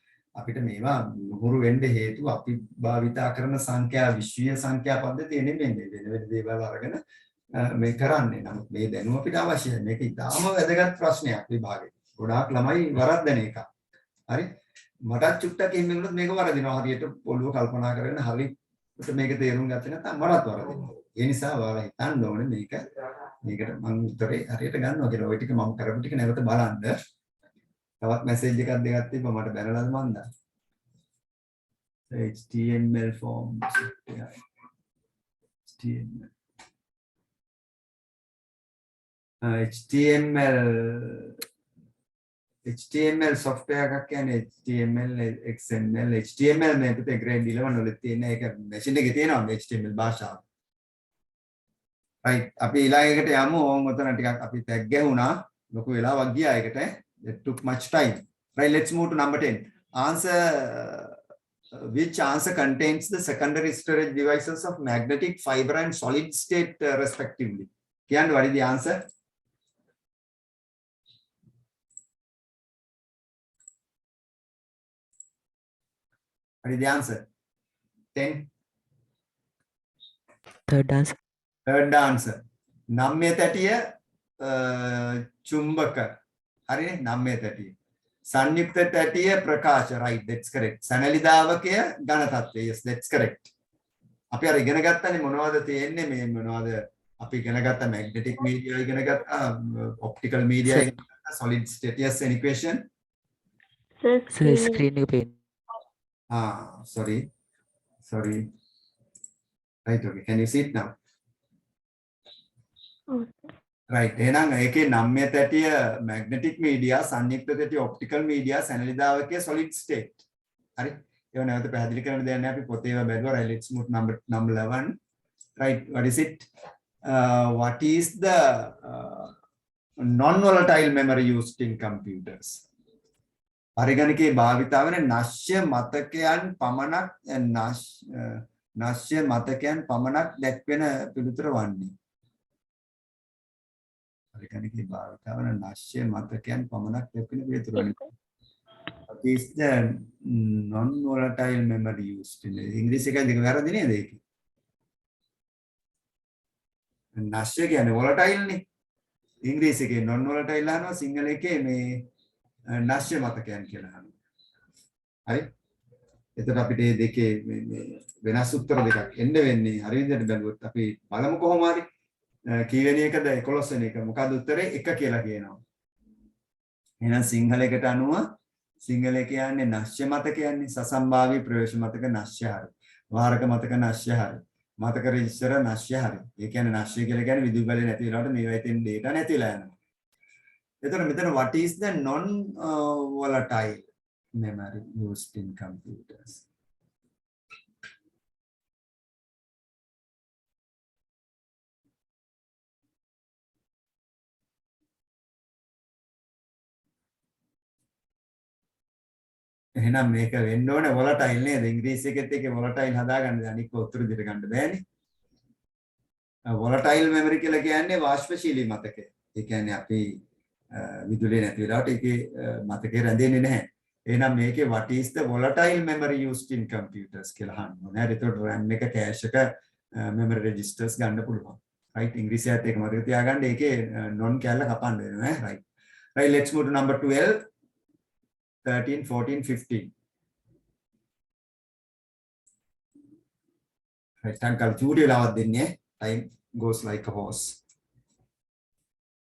අපිට මේවා නුහුරු වෙන්න හේතුව අපි භාවිතා කරන සංඛ්‍යා විශ්වීය සංඛ්‍යා පද්ධතිය නෙමෙයි වෙන වෙන දේවල් අරගෙන මේ කරන්නේ. නමුත් මේ දැනුම අපිට අවශ්‍යයි. මේක ඉතාම වැදගත් ප්‍රශ්නයක් විභාගේ. ගොඩාක් ළමයි වරද්දන එක. හරි මටත් චුට්ටක් එහෙම වුණොත් මේක වරදිනවා. හරියට ඔළුව කල්පනා කරගෙන හරියට මේක තේරුම් ගත්තේ නැත්නම් මටත් වරදිනවා. ඒ නිසා ඔයාලා හිතන්න ඕනේ මේකට මම උත්තරේ හරියට ගන්නවා කියලා. ওই ටික මම කරපු ටික නැවත බලන්න. තවත් මැසේජ් එකක් දෙකක් තිබ්බා මට බැලලාද මන්ද? HTML forms HTML software එකක් කියන්නේ HTML XML HTML මේ පුතේ grade 11 වල තියෙන එක machine එකේ තියෙනවා HTML භාෂාව. right අපි ඊළඟ එකට යමු. ඕන් උතන ටිකක් අපි tag ගැහුණා. ලොකු වෙලාවක් ගියා ඒකට. It took much time. Right, let's move to number 10. Answer which answer contains the secondary storage devices of magnetic, fiber and solid state respectively. Kian, what is the answer? What is the answer? 10. third answer. Third answer. නම්මේ තැටිය චුම්බක. හරිනේ නම්මේ තැටිය. සංයුක්ත තැටිය ප්‍රකාශ. right, that's correct. සනලිදාවකය ඝන තත්ත්වය. yes, that's correct. අපි අර ඉගෙන ගත්තනේ මොනවද තියෙන්නේ මේ මොනවද අපි ඉගෙන ගත්ත magnetic media ඉගෙන ගත්තා optical media ඉගෙන ගත්තා solid state. yes, any question? Sir, screen එක පේන්න. Sorry. Right, okay. Can you see it now? right එහෙනම් ඒකේ නම්මේ තැටිය magnetic media සංයුක්ත තැටිය optical media සැනලිදාවකයේ solid state. හරි ඒව නැවත පැහැදිලි කරන්න දෙයක් නැහැ අපි පොතේ ඒවා බැලුවා. right, let's move number 11. right, what is it? What is the non volatile memory used in computers? පරිගණකයේ භාවිතා වෙන නශ්‍ය මතකයන් පමණක් දැක්වෙන පිළිතුර වන්නේ. පරිගණකයේ භාවිතා වෙන නශ්‍ය මතකයන් පමණක් දැක්වෙන පිළිතුර වන්නේ. What is the non volatile memory used in? ඉංග්‍රීසි එකෙන් දෙක වැරදි නේද ඒකේ? නශ්‍ය කියන්නේ volatile නේ. ඉංග්‍රීසි එකේ non volatile අහනවා සිංහල එකේ මේ නශ්‍ය මතකයන් කියලා අහනවා. හරි? එතකොට අපිට මේ දෙකේ මේ වෙනස් උත්තර දෙකක් එන්න වෙන්නේ. හරි විදිහට බැලුවොත් අපි බලමු කොහොම හරි. කීවෙනි එකද 11 වෙනි එක. මොකද උත්තරේ 1 කියලා කියනවා. එහෙනම් සිංහල එකට අනුව සිංහල කියන්නේ නශ්‍ය මතකයන්නේ සසම්භාවී ප්‍රවේශ මතක නශ්‍ය හරි. වාරක මතක නශ්‍ය හරි. මතක රෙජිස්ටර් නශ්‍ය හරි. ඒ කියන්නේ නශ්‍ය කියලා කියන්නේ විදුලි බලය නැති වෙලාවට මේවා ඉතින් data නැතිලා යනවා. එතකොට මෙතන what is the non volatile memory used in computers? එහෙනම් මේක වෙන්න ඕනේ volatile නේද? ඉංග්‍රීසි එකෙත් එකේ volatile හදාගන්න අනික උත්තර දෙට ගන්න බෑනේ. volatile memory කියලා කියන්නේ වාෂ්පශීලී මතකය. ඒ කියන්නේ අපි විදුලිය නැති වෙලාවට ඒකේ මතකේ රැඳෙන්නේ නැහැ. එහෙනම් මේකේ what is the volatile memory used in computers කියලා අහන්න ඕනේ. හරි එතකොට RAM එක cache එක memory registers ගන්න පුළුවන්. right ඉංග්‍රීසියත් ඒක මතක තියාගන්න ඒකේ non කැල්ල කපන්න වෙනවා ඈ. right, let's move to number 12, 13, 14, 15. right uncle චූටි වෙලාවක් දෙන්නේ. time goes like a horse.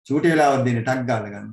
චූටි වෙලාවක් දෙන්නේ ටක් ගාලා ගන්න.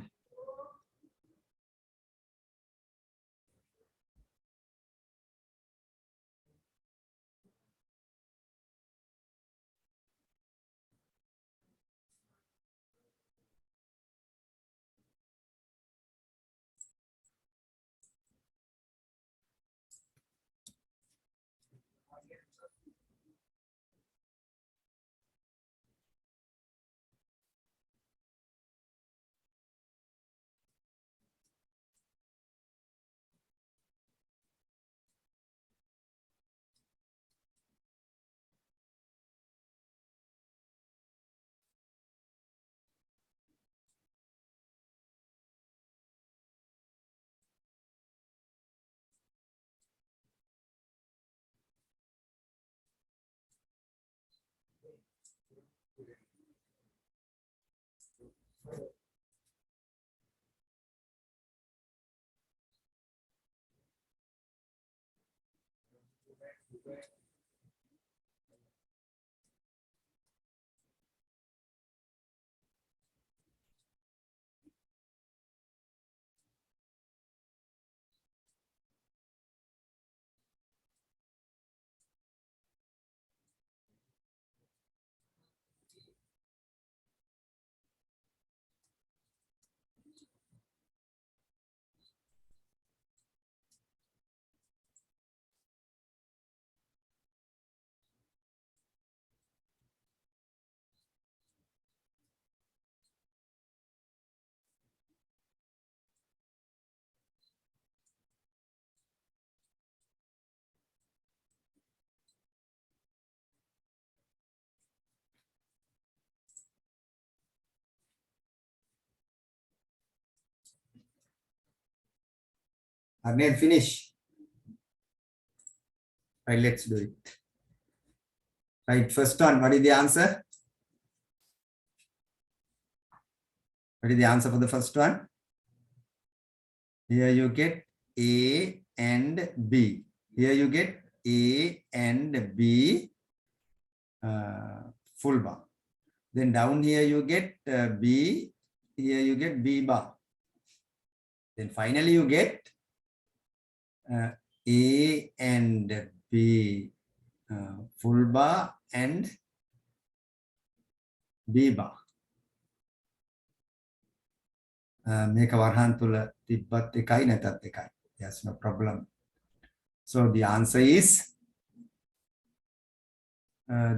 Arnel, finish. Right, let's do it. Right, first one, what is the answer? What is the answer for the first one? Here you get A and B. Here you get A and B full bar. Then down here you get B. Here you get B bar. Then finally you get A and B full bar and B bar. Make a වරහන් තුල තිබ්බත් එකයි නැතත් එකයි. There's no problem. So the answer is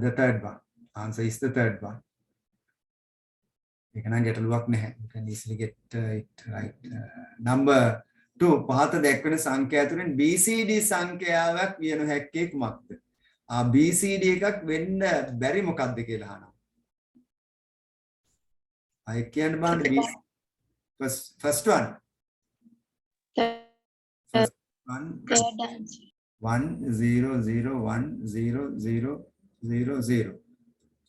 the third one. Answer is the third one. ඒක නම් ගැටලුවක් නැහැ. You can easily get it right. Number 2. පහත දැක්වෙන සංඛ්‍යා අතරින් BCD සංඛ්‍යාවක් විය නොහැක්කේ කුමක්ද? BCD එකක් වෙන්න බැරි මොකක්ද කියලා අහනවා. I කියන්න බලන්න first one. First one. Third answer. 1 0 0 1 0 0 0 0.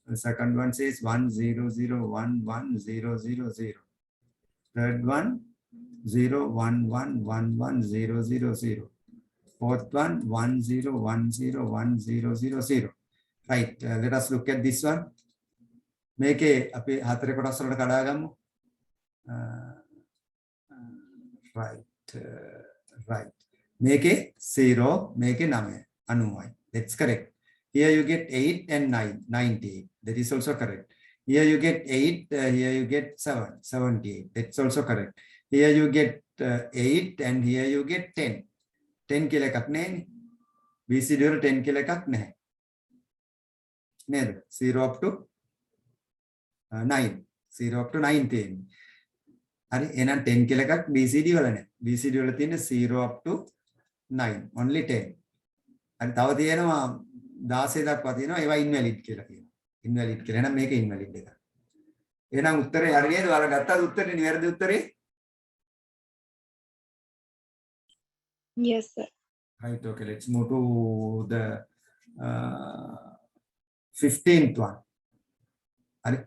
The second one says 1 0 0 1 1 0 0 0. Third one 0 1 1 1 1 0 0 0. Fourth one 1 0 1 0 1 0 0 0. Right. Let us look at this one. Make a හතරේ කොටස් වලට කඩා ගමු. Right. Make a 0, make a 9. 90. That's correct. Here you get 8 and 9, 98. That is also correct. Here you get 8, here you get 7, 78. That's also correct. Here you get 8 and here you get 10. 10 කියලා එකක් නැහැ. BCD වල 10 කියලා එකක් නැහැ. නේද? 0 up to 9. 0 up to 9 තියෙන්නේ. හරි එහෙනම් 10 කියලා එකක් BCD වල නැහැ. BCD වල තියෙන්නේ 0 up to 9. Only 10. හරි තව තියෙනවා 16 දක්වා තියෙනවා ඒවා invalid කියලා කියනවා. Invalid කියලා. එහෙනම් මේක invalid එකක්. එහෙනම් උත්තරේ හරි නේද? ඔයාලා ගත්තාද උත්තරේ? නිවැරදි උත්තරේ? Yes, sir. Right, okay, let's move to the 15th one. හරි.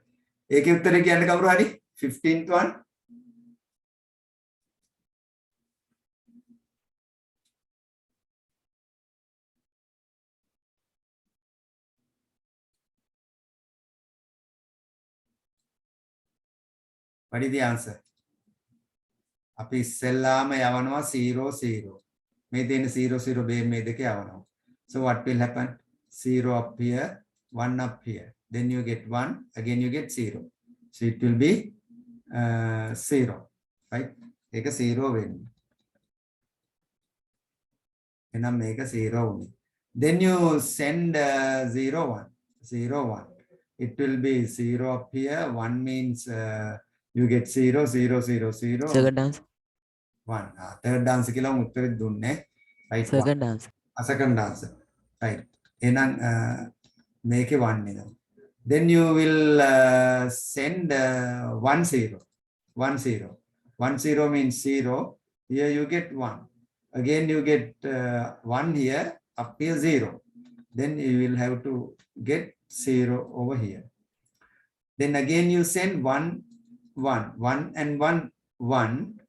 ඒකේ උත්තරේ කියන්න කවුරු හරි? 15th one. What is the answer? අපි ඉස්සෙල්ලාම යවනවා 0 0. මේ දෙන 0 0 මේ දෙක යවනවා. So what will happen? 0 up here, 1 up here. Then you get 1, again you get 0. So it will be 0, right? ඒක 0 වෙන්නේ. එහෙනම් මේක 0 වුනේ. Then you send 0 1, 0 1. It will be 0 up here. 1 means you get 0 0 0 0. Second answer. 1. Third answer කියලා උත්තරේ දුන්නේ. Right. Second answer. Second answer. Right. එහෙනම් මේකේ 1 නේද? Then you will send 1 0. 1 0. 1 0 means 0. Here you get 1. Again you get 1 here. Up here 0. Then you will have to get 0 over here. Then again you send 1 1. 1 and 1 1.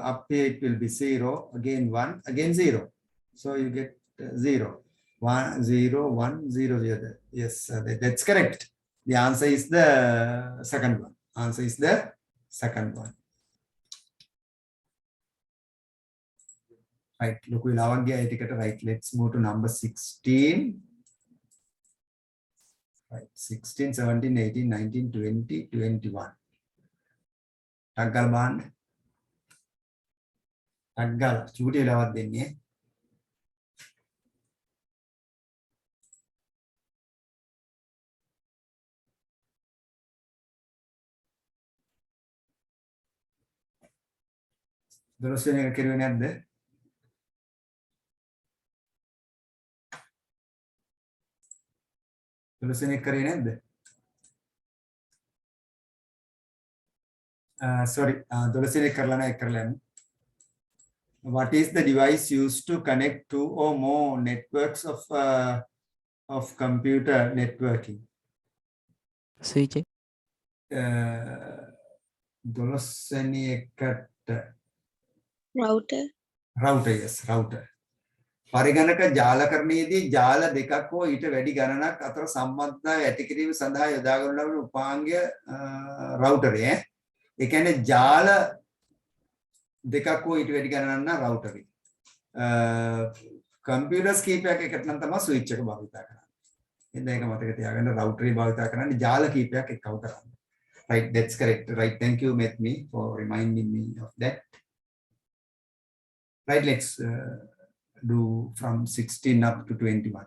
Up here it will be 0. Again 1. Again 0. So you get 0. 10100. Yes, that's correct. The answer is the second one. Answer is the second one. Right. Look, we'll have etiquette. Right. Let's move to number 16. Right. 16, 17, 18, 19, 20, 21. Taggal baan. Taggal. Chuti lawat denni. දොළොස්වෙනි එක කෙරුවේ නැද්ද? දොළොස්වෙනි එක කරේ නැද්ද? Sorry, දොළොස්වෙනි එක කරලා නැහැ, එක කරලා යමු. What is the device used to connect two or more networks of computer networking? switch එක. දොළොස්වෙනි එකට router yes, router. පරිගණක ජාලකරණයේදී ජාල දෙකක් හෝ ඊට වැඩි ගණනක් අතර සම්බන්ධතාවය ඇති කිරීම සඳහා යොදා ගන්න ලබන උපාංගය රවුටරේ. ඒ කියන්නේ ජාල දෙකක් හෝ ඊට වැඩි ගණනක් නම් රවුටරේ. කම්පියුටර්ස් කීපයක් එකට නම් තමයි ස්විච් එක භාවිතා කරන්නේ. එහෙනම් ඒක මතක තියාගන්න රවුටරේ භාවිතා කරන්නේ ජාල කීපයක් එක්කව කරන්නේ. Right, that's correct. Right, thank you Methmi for reminding me of that. Right, let's do from 16 up to 21.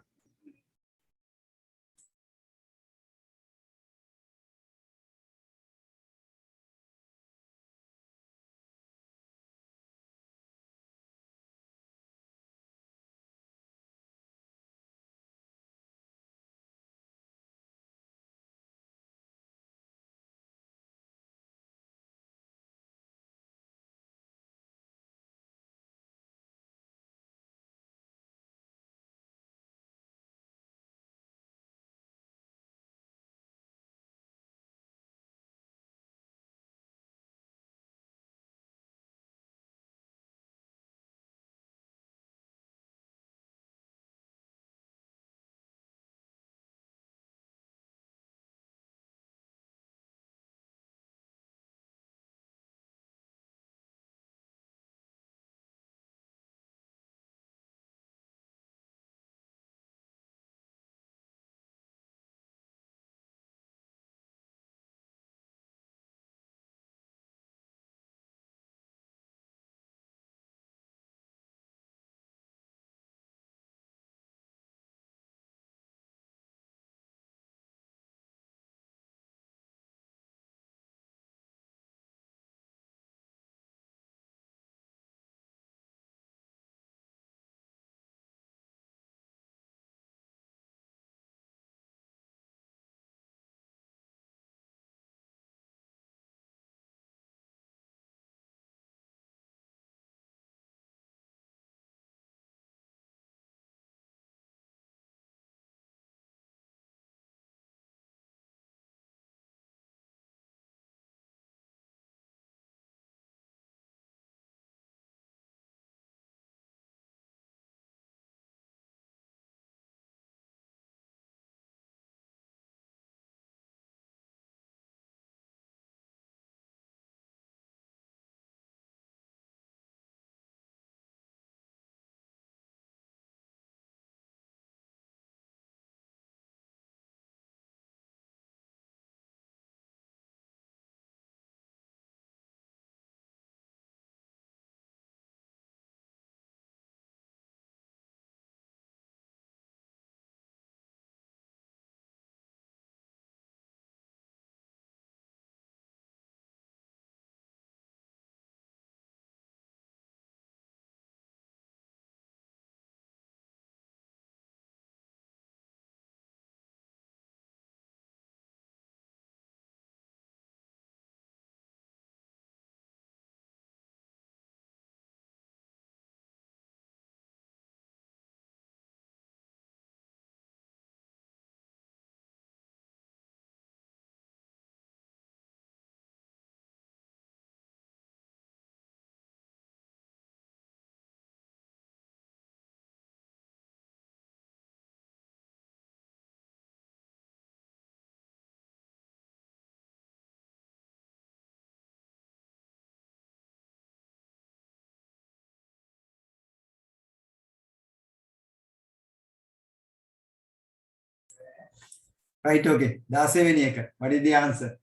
Right, okay. 16 වෙනි එක. What is the answer?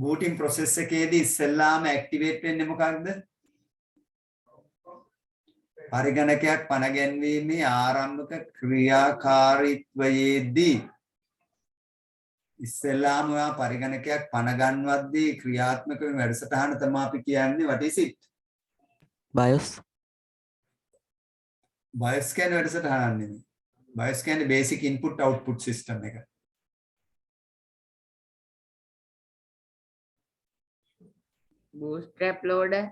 booting process එකේදී ඉස්සෙල්ලාම activate වෙන්නේ මොකක්ද? පරිගණකයක් පණ ගැන්වීමේ ආරම්භක ක්‍රියාකාරීත්වයේදී ඉස්සෙල්ලාම ඔයා පරිගණකයක් පණ ගන්නවද්දී ක්‍රියාත්මක වෙන වැඩසටහන තමයි අපි කියන්නේ what is it? BIOS. BIOS කියන්නේ වැඩසටහනක් නෙමෙයි. BIOS කියන්නේ basic input output system එක. bootstrap loader.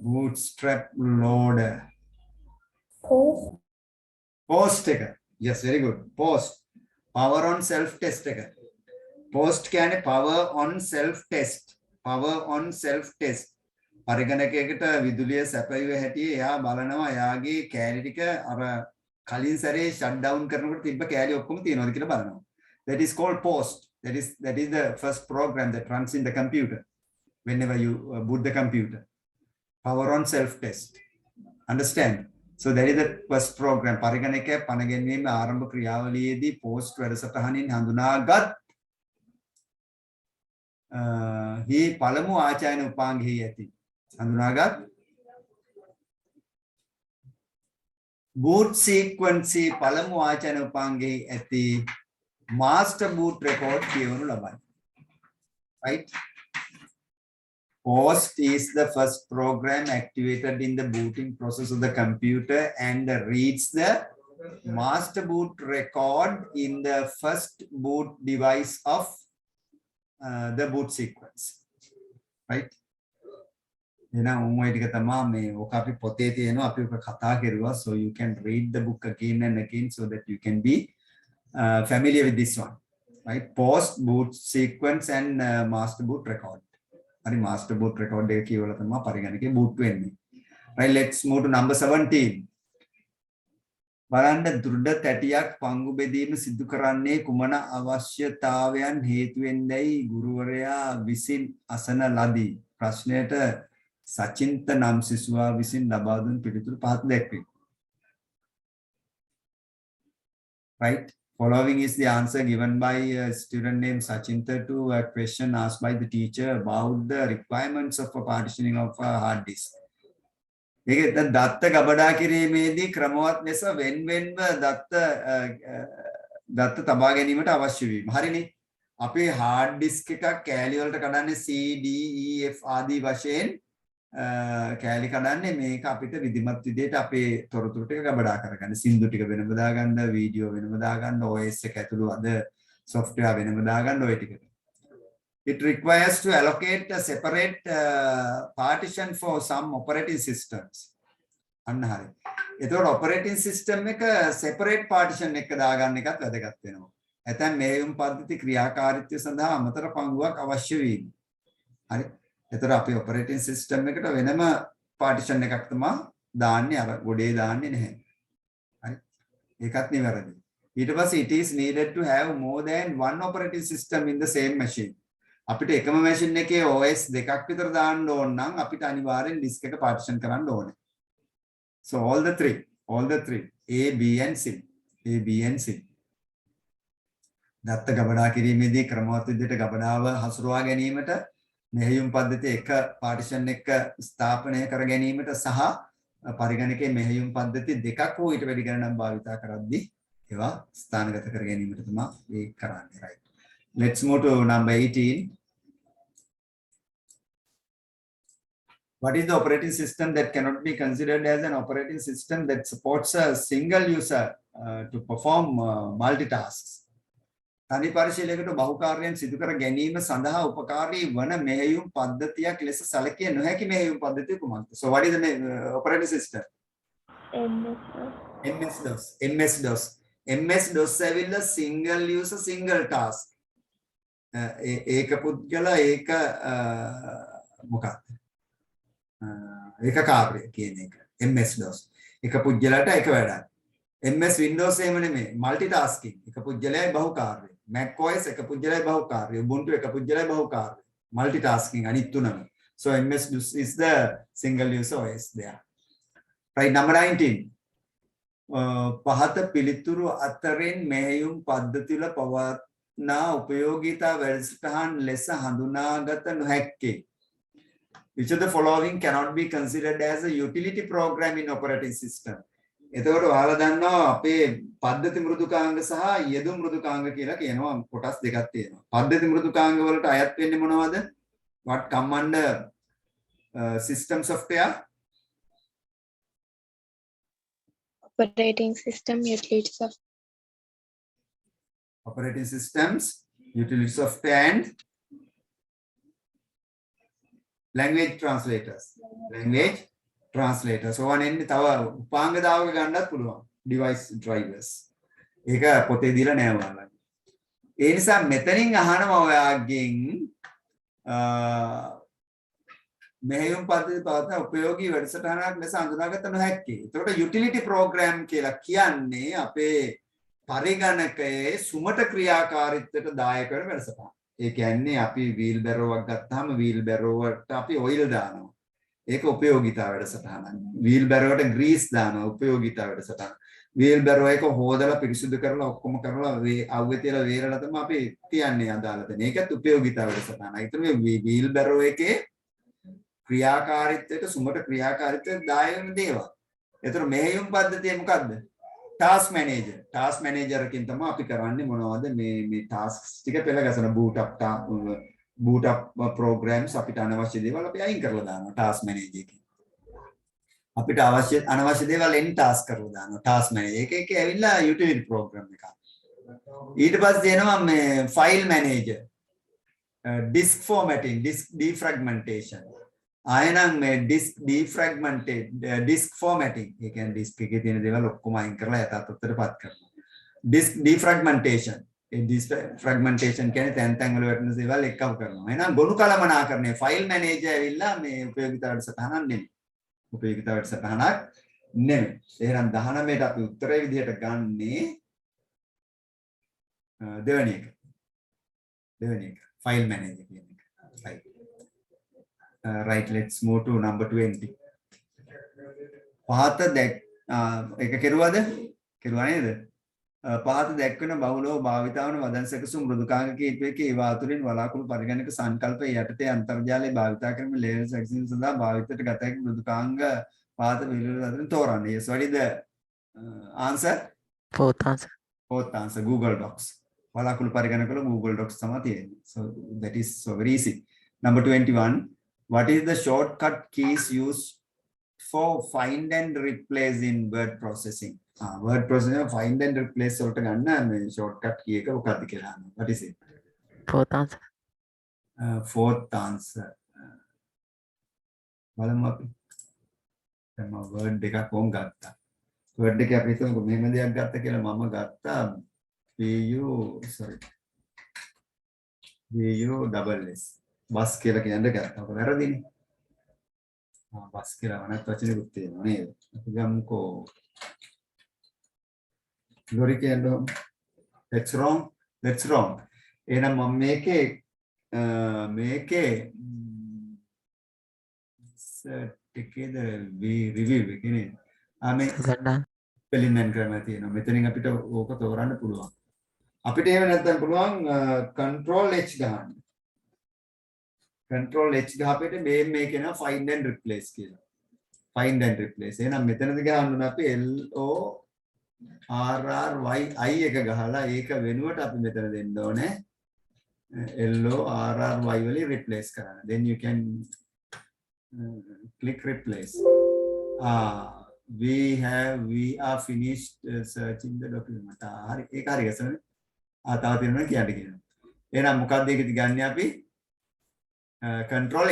Bootstrap loader. Post එක. Yes, very good. Post. Power on self test එක. Post කියන්නේ power on self test. Power on self test. පරිගණකයකට විදුලිය සැපයුව හැටි එයා බලනවා එයාගේ කෑලි ටික අර කලින් සැරේ shut down කරනකොට තිබ්බ කෑලි ඔක්කොම තියෙනවද කියලා බලනවා. That is called post. That is the first program that runs in the computer whenever you boot the computer. Power on self test. Understand? So that is the first program. පරිගණකය පණ ගැන්වීම ආරම්භ ක්‍රියාවලියේදී post වැඩසටහනින් හඳුනාගත් හි පළමු ආචායන උපාංගෙහි ඇති හඳුනාගත් boot sequence පළමු ආචායන උපාංගෙහි ඇති master boot record කියවනු ලබයි. Right? Post is the first program activated in the booting process of the computer and reads the master boot record in the first boot device of the boot sequence. Right? එහෙනම් උන් ඔය ටික තමයි මේ ඔක අපි පොතේ තියෙනවා අපි ඔක කතා කරුවා so you can read the book again and again so that you can be familiar with this one. Right? Post boot sequence and master boot record. Hari master boot record එක කියවලා තමයි පරිගණකේ boot වෙන්නේ. Right, let's move to number 17. බලන්න දෘඩ තැටියක් පංගු බෙදීම සිදු කරන්නේ කුමන අවශ්‍යතාවයන් හේතුවෙන්දයි ගුරුවරයා විසින් අසන ලදී. ප්‍රශ්නයට සචින්ත නම් සිසුවා විසින් ලබා දුන් පිළිතුරු පහක් දැක්වේ. Right? Following is the answer given by a student named Sachinta to a question asked by the teacher about the requirements of a partitioning of a hard disk. ඒක දත්ත ගබඩා කිරීමේදී ක්‍රමවත් ලෙස වෙන්වෙන්ව දත්ත තබා ගැනීමට අවශ්‍ය වීම. හරිනේ. අපේ hard disk එකක් කෑලි වලට කඩන්නේ C D E F ආදී වශයෙන් කෑලි කඩන්නේ මේක අපිට විධිමත් විදිහට අපේ තොරතුරු ටික ගබඩා කරගන්න. සින්දු ටික වෙනම දාගන්න, වීඩියෝ වෙනම දාගන්න, OS එක ඇතුළු අද software වෙනම දාගන්න ඔය ටිකට. It requires to allocate a separate partition for some operating systems. අන්න හරි. ඒතකොට operating system එක separate partition එක දාගන්න එකත් වැදගත් වෙනවා. ඇතැම් මෙහෙයුම් පද්ධති ක්‍රියාකාරීත්වය සඳහා අමතර පංගුවක් අවශ්‍ය වීම. හරි. ඒතකොට අපි operating system එකට වෙනම partition එකක් තමයි දාන්නේ අර ගොඩේ දාන්නේ නැහැ. හරි. ඒකත් නිවැරදි. ඊට පස්සේ it is needed to have more than one operating system in the same machine. අපිට එකම machine එකේ OS දෙකක් විතර දාන්න ඕන නම් අපිට අනිවාර්යෙන් disk එක partition කරන්න ඕනේ. So all the three A, B and C. A, B and C. දත්ත ගබඩා කිරීමේදී ක්‍රමවත් විදිහට ගබඩාව හසුරුවා ගැනීමට මෙහෙයුම් පද්ධතිය එක partition එක ස්ථාපනය කර ගැනීමට සහ පරිගණකයේ මෙහෙයුම් පද්ධති දෙකක් හෝ ඊට වැඩි ගණනක් භාවිත කරද්දී ඒවා ස්ථානගත කර ගැනීමට තමයි මේ කරන්නේ. Right. Let's move to number 18. What is the operating system that cannot be considered as an operating system that supports a single user to perform multitasks? තනි පරිශීලයකට බහුකාර්යයන් සිදු කර ගැනීම සඳහා උපකාරී වන මෙහෙයුම් පද්ධතියක් ලෙස සැලකිය නොහැකි මෙහෙයුම් පද්ධතිය කුමක්ද? So what is the operating system? MS-DOS. MS-DOS. MS-DOS ඇවිල්ලා single user single task. ඒක පුද්ගල ඒක මොකක්ද? ඒක කාර්යය කියන එක. MS-DOS. එක පුද්ගලට එක වැඩක්. MS Windows එහෙම නෙමෙයි. multitasking. එක පුද්ගලයයි බහුකාර්යය. Mac OS එක පුද්ගලයයි බහුකාර්යය. Ubuntu එක පුද්ගලයයි බහුකාර්යය. multitasking අනිත් තුනම. So MS DOS is the single user OS there. Right, number 19. පහත පිළිතුරු අතරින් මෙහෙයුම් පද්ධතිවල පවත්නා උපයෝගීතා වැඩසටහන් ලෙස හඳුනාගත නොහැක්කේ. Which of the following cannot be considered as a utility program in operating system? එතකොට ඔයාලා දන්නවා අපේ පද්ධති මෘදුකාංග සහ යෙදුම් මෘදුකාංග කියලා කියනවා කොටස් දෙකක් තියෙනවා. පද්ධති මෘදුකාංග වලට අයත් වෙන්නේ මොනවද? What come under system software? Operating system, utility software. Operating systems, utility software and language translators. Language translators. So එන්නේ තව උපාංග දාවක ගන්නත් පුළුවන්. Device drivers. ඒක පොතේ දීලා නෑ ඔයාලා. ඒ නිසා මෙතනින් අහනවා ඔයාගෙන් මෙහෙයුම් පද්ධති පවත්වන උපයෝගී වැඩසටහනක් ලෙස හඳුනාගත නොහැක්කේ. ඒකට යුටිලිටි ප්‍රෝග්‍රෑම් කියලා කියන්නේ අපේ පරිගණකයේ සුමට ක්‍රියාකාරීත්වයට දායක වෙන වැඩසටහන. ඒ කියන්නේ අපි වීල් බැරෝවක් ගත්තාම වීල් බැරෝවට අපි ඔයිල් දානවා. ඒක උපයෝගීතා වැඩසටහනක්. වීල් බැරෝවට ග්‍රීස් දානවා උපයෝගීතා වැඩසටහන. වීල් බැරෝ එක හොදලා පිරිසිදු කරලා ඔක්කොම කරලා අවුවේ තියලා වේරලා තමයි අපි තියන්නේ අදාළ තැන. ඒකත් උපයෝගීතා වැඩසටහන. ඒතර මේ වීල් බැරෝ එකේ ක්‍රියාකාරීත්වයට සුමට ක්‍රියාකාරීත්වයට දායක වෙන දේවල්. ඒතර මෙහෙයුම් පද්ධතිය මොකද්ද? Task manager. ටාස්ක් මැනේජර් එකකින් තමයි අපි කරන්නේ මොනවද මේ ටාස්ක්ස් ටික පෙළ ගැසෙන boot up programs අපිට අනවශ්‍ය දේවල් අපි අයින් කරලා දානවා ටාස්ක් මැනේජර් එකකින්. අපිට අනවශ්‍ය දේවල් එනි ටාස්ක් කරලා දානවා ටාස්ක් මැනේජර් එකේ ඇවිල්ලා යුටිලිටි ප්‍රෝග්‍රෑම් එකක්. ඊට පස්සේ එනවා මේ file manager. disk formatting, disk defragmentation. ආයෙනම් මේ disk defragmented disk formatting ඒ කියන්නේ disk එකේ තියෙන දේවල් ඔක්කොම අයින් කරලා යථාර්ථයටපත් කරනවා. disk defragmentation ඒ defragmentation කියන්නේ තැන් තැන් වල වැටෙන දේවල් එක්කව කරනවා. එහෙනම් ගොනු කළමනාකරණය ෆයිල් මැනේජර් ඇවිල්ලා මේ උපයෝගිතා වැඩසටහනක් නෙමෙයි. උපයෝගිතා වැඩසටහනක් නෙමෙයි. එහෙනම් 19ට අපි උත්තරේ විදිහට ගන්නේ දෙවෙනි එක. File manager කියන එක. Right. Right, let's move to number 20. පහත ඒක කෙරුවද? කෙරුවා නේද? පහත දැක්වෙන බහුලව භාවිතා වන වදන් සැකසුම් මෘදුකාංග කීපයක ඒවා අතුරින් වලාකුළු පරිගණක සංකල්ප යටතේ අන්තර්ජාලය භාවිතා කරමින් ලේයර් සැකසීම සඳහා භාවිතයට ගත හැකි මෘදුකාංග පහත පිළිවෙල අතරින් තෝරන්න. Yes, what is the answer? Fourth answer. Fourth answer, Google Docs. වලාකුළු පරිගණක වල Google Docs තමයි තියෙන්නේ. So that is so very easy. Number 21. What is the shortcut keys used for find and replace in word processing? Word processing find and replace වලට ගන්න මේ shortcut key එක මොකක්ද කියලා අහනවා. What is it? Fourth answer. Fourth answer. බලමු අපි. දැන් මම word එකක් කොම් ගත්තා. word එකේ අපි හිතමුකෝ මෙහෙම දෙයක් ගත්තා කියලා මම ගත්තා BUSS බස් කියලා කියන්න ගත්තා. ඔක වැරදිනේ. බස් කියලා වනත් වචනෙකුත් තියෙනවා නේද? අපි ගමුකෝ ලොරි කියනවා. That's wrong. එහෙනම් මම මේකේ ටිකේද රිවිව් එකේ නේද? මේ spelling and grammar තියෙනවා. මෙතනින් අපිට ඕක තෝරන්න පුළුවන්. අපිට එහෙම නැත්නම් පුළුවන් control H ගන්න. control H ගහපෙට මේක එනවා find and replace කියලා. find and replace. එහෙනම් මෙතනද ගහන්න ඕන අපි LORRY එක ගහලා ඒක වෙනුවට අපි මෙතන දෙන්න ඕනේ LORRY වලින් replace කරන්න. Then you can click replace. We are finished searching the document. හරි ඒක හරි ගසනේ. තව තියෙනවා කියන්න. එහෙනම් මොකක්ද ඒකද ගන්න අපි? Control H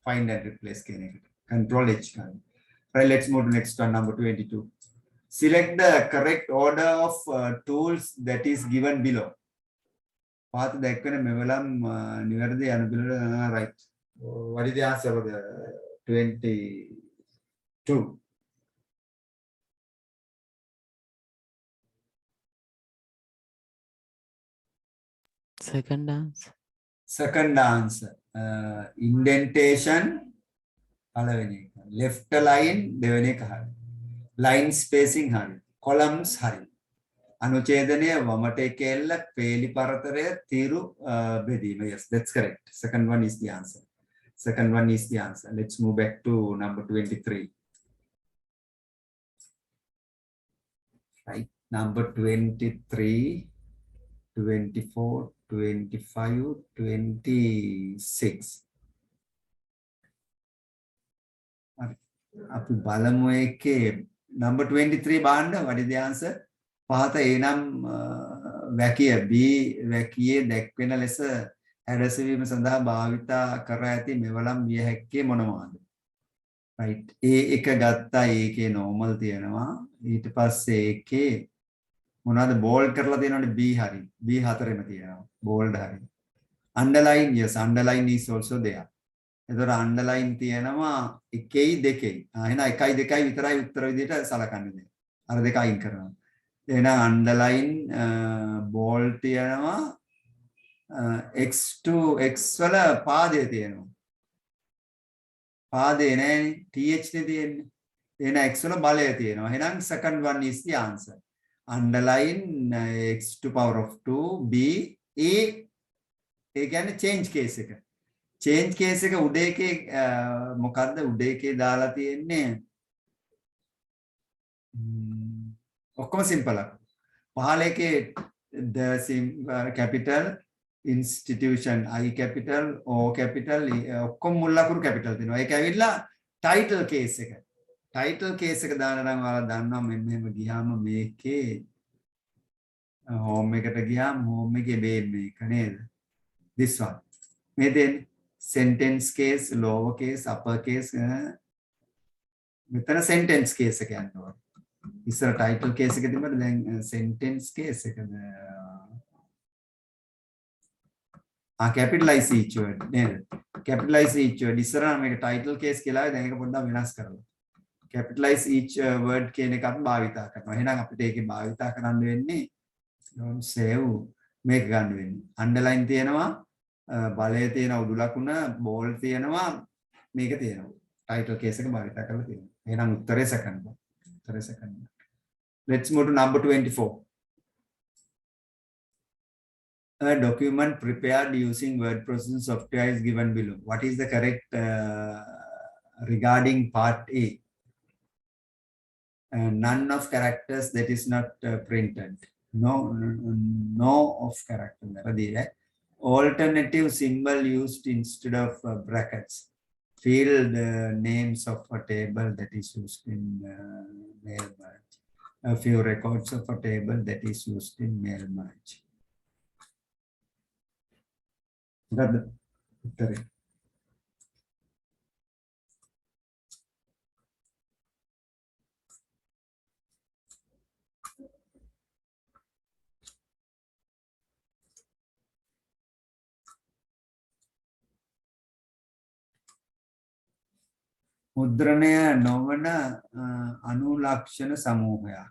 find and replace කියන එකට. Control H ගන්න. Right, let's move to next one, number 22. Select the correct order of tools that is given below. පාත දැක්වෙන මෙවලම් නිවැරදි අනුපිළිවෙල right. What is the answer for the 22? Second answer. Second answer. Indentation. Left line. Line spacing. Columns. Anuchedane Vamate Kella Peli Paratare Thiru Bedima. Yes, that's correct. Second one is the answer. Second one is the answer. Let's move back to number 23. Right. Number 23, 24, 25, 26. Number 23 band, what is the answer? Pahata enam vakiya B vakiye දැක්වෙන ලෙස හැඩැසවීම සඳහා භාවිත කර ඇති මෙවලම් විය හැක්කේ මොනවාද? right A1 ගත්තා ඒකේ normal තියෙනවා ඊට පස්සේ ඒකේ මොනවාද bold කරලා තියෙනවනේ B හරි B4ෙම තියෙනවා bold හරි underline yes underline is also there එතකොට underline තියෙනවා එකයි දෙකයි එහෙනම් එකයි දෙකයි විතරයි උත්තර විදිහට සලකන්නේ අර දෙක අයින් කරනවා එහෙනම් underline bold තියෙනවා x to x වල පාදේ තියෙනවා පාදේ නෑනේ th නේ තියෙන්නේ එහෙනම් x වල බලය තියෙනවා එහෙනම් second one is the answer underline x to power of 2 b a ඒ කියන්නේ change case එක change case එක උඩ එකේ මොකද්ද උඩ එකේ දාලා තියෙන්නේ ඔක්කොම සිම්පල් අක් පහළ එකේ the capital institution I capital O capital ඔක්කොම මුල් ලකුණු capital තියෙනවා ඒක ඇවිල්ලා title case එක title case එක දාන නම් ඔයාලා දන්නවා මෙන්න මෙහෙම ගියාම මේකේ home එකට ගියාම home එකේ මේක නේද this one මේ දෙන්නේ sentence case lower case upper case මෙතන sentence case එක යනවා ඉස්සර title case එක තිබුණාද දැන් sentence case එකද capitalize each word නේද capitalize each word ඉස්සර නම් මේක title case කියලා දැන් ඒක පොඩ්ඩක් වෙනස් කරලා capitalize each word කියන එක අපි භාවිතා කරනවා එහෙනම් අපිට ඒකේ භාවිතා කරන්න වෙන්නේ don't save මේක ගන්න වෙන්නේ underline තියෙනවා බලය තියෙන උඩු ලකුණ bold තියෙනවා මේක තියෙනවා title case එක භාවිතා කරලා තියෙනවා එහෙනම් උත්තරේ second one උත්තරේ second one let's move to number 24 a document prepared using word processing software is given below what is the correct regarding part A none of characters that is not printed no of character alternative symbol used instead of brackets field names of a table that is used in mail merge a few records of a table that is used in mail merge මුද්‍රණය නොවන අනුලක්ෂණ සමූහයක්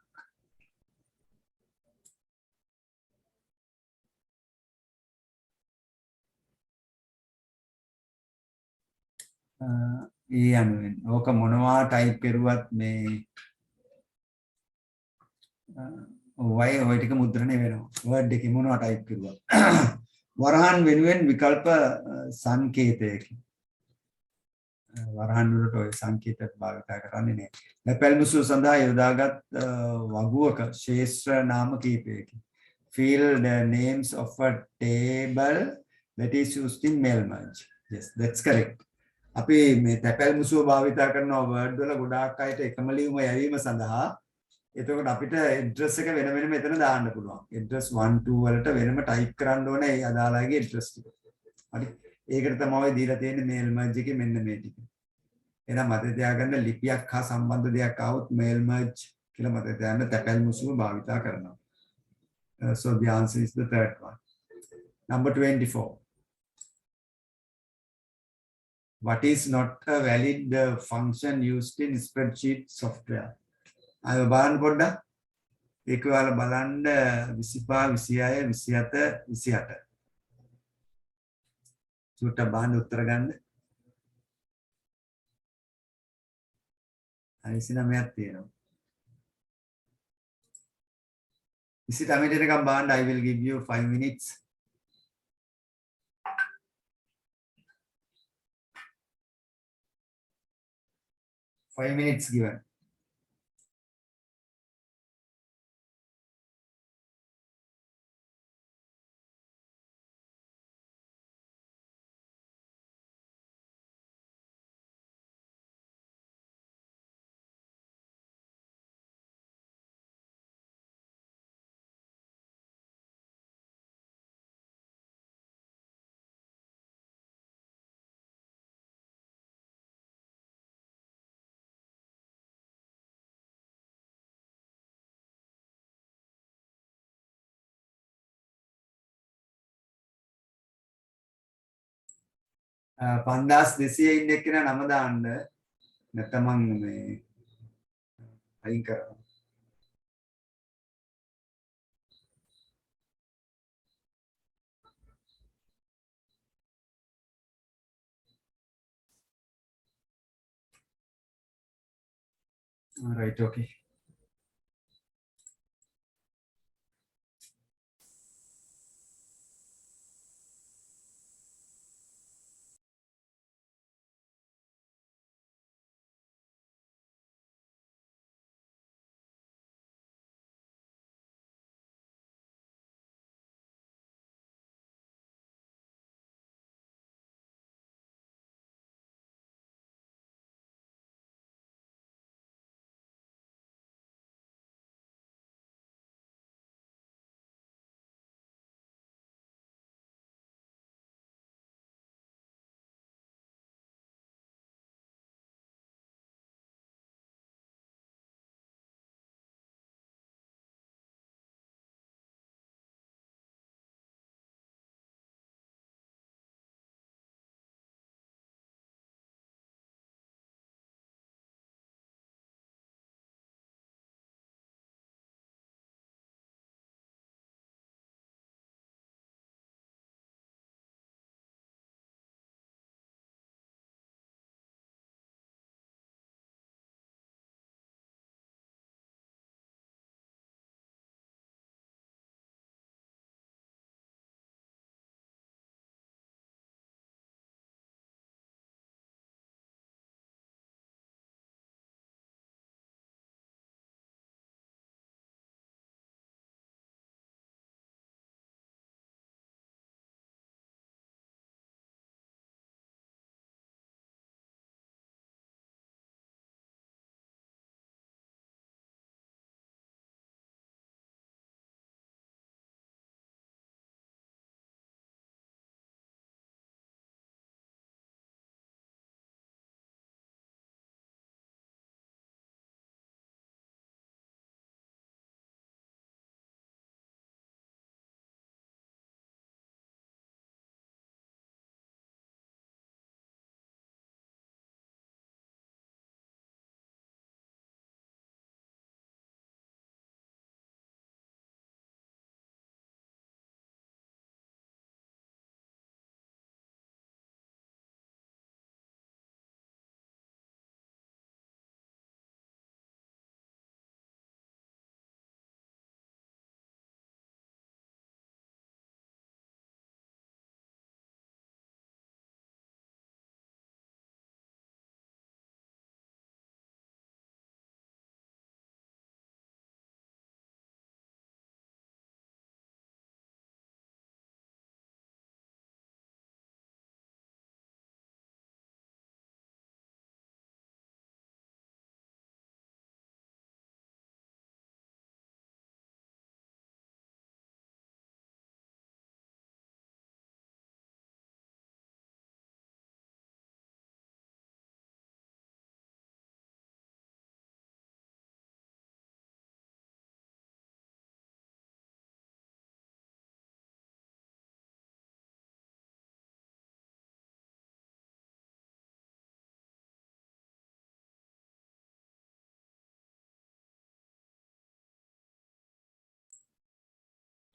ඒ අනුවෙන් ඕක මොනවා type කරුවත් මේ ඔය ටික මුද්‍රණය වෙනවා වර්ඩ් එකේ මොනවා ටයිප් කරුවත් වරහන් වෙනුවෙන් විකල්ප සංකේතයකින් වරහන් වලට ඔය සංකේත භාවිත කරන්නේ නැහැ. ලැපැල් මුසු සඳහා යොදාගත් වගුවක ශේෂ්ත්‍ර නාම කීපයකින් field names of a table that is used in mail merge. Yes, that's correct. අපි මේ ලැපැල් මුසුව භාවිත කරන වර්ඩ් වල ගොඩාක් අයට එකම ලියුම යැවීම සඳහා එතකොට අපිට ඇඩ්‍රස් එක වෙන වෙනම එතන දාන්න පුළුවන්. ඇඩ්‍රස් 1 2 වලට වෙනම ටයිප් කරන්න ඕනේ ඒ අදාළගේ ඇඩ්‍රස් ටික. හරි. ඒකට තමයි දීලා තියෙන්නේ මේල් මර්ජ් එකේ මෙන්න මේ ටික. එහෙනම් මතක තියාගන්න ලිපියක් හා සම්බන්ධ දෙයක් આવොත් මේල් මර්ජ් කියලා මතක තියාගන්න තැපැල් මුසුව භාවිත කරනවා. So the answer is the third one. Number 24. What is not a valid function used in spreadsheet software? I have බලන්න පොඩ්ඩක්. ඒක ඔයාලා බලන්න 25 26 27 28 චුට්ටක් බහන්න උත්තර ගන්න. 29ක් තියෙනවා. 29 එකක් බහන්න. I will give you 5 minutes. Five minutes given. පන්දාස් 200 ඉන්න එක්කෙනා නම දාන්න. නැත්නම් මම මේ අයින් කරනවා. right, okay.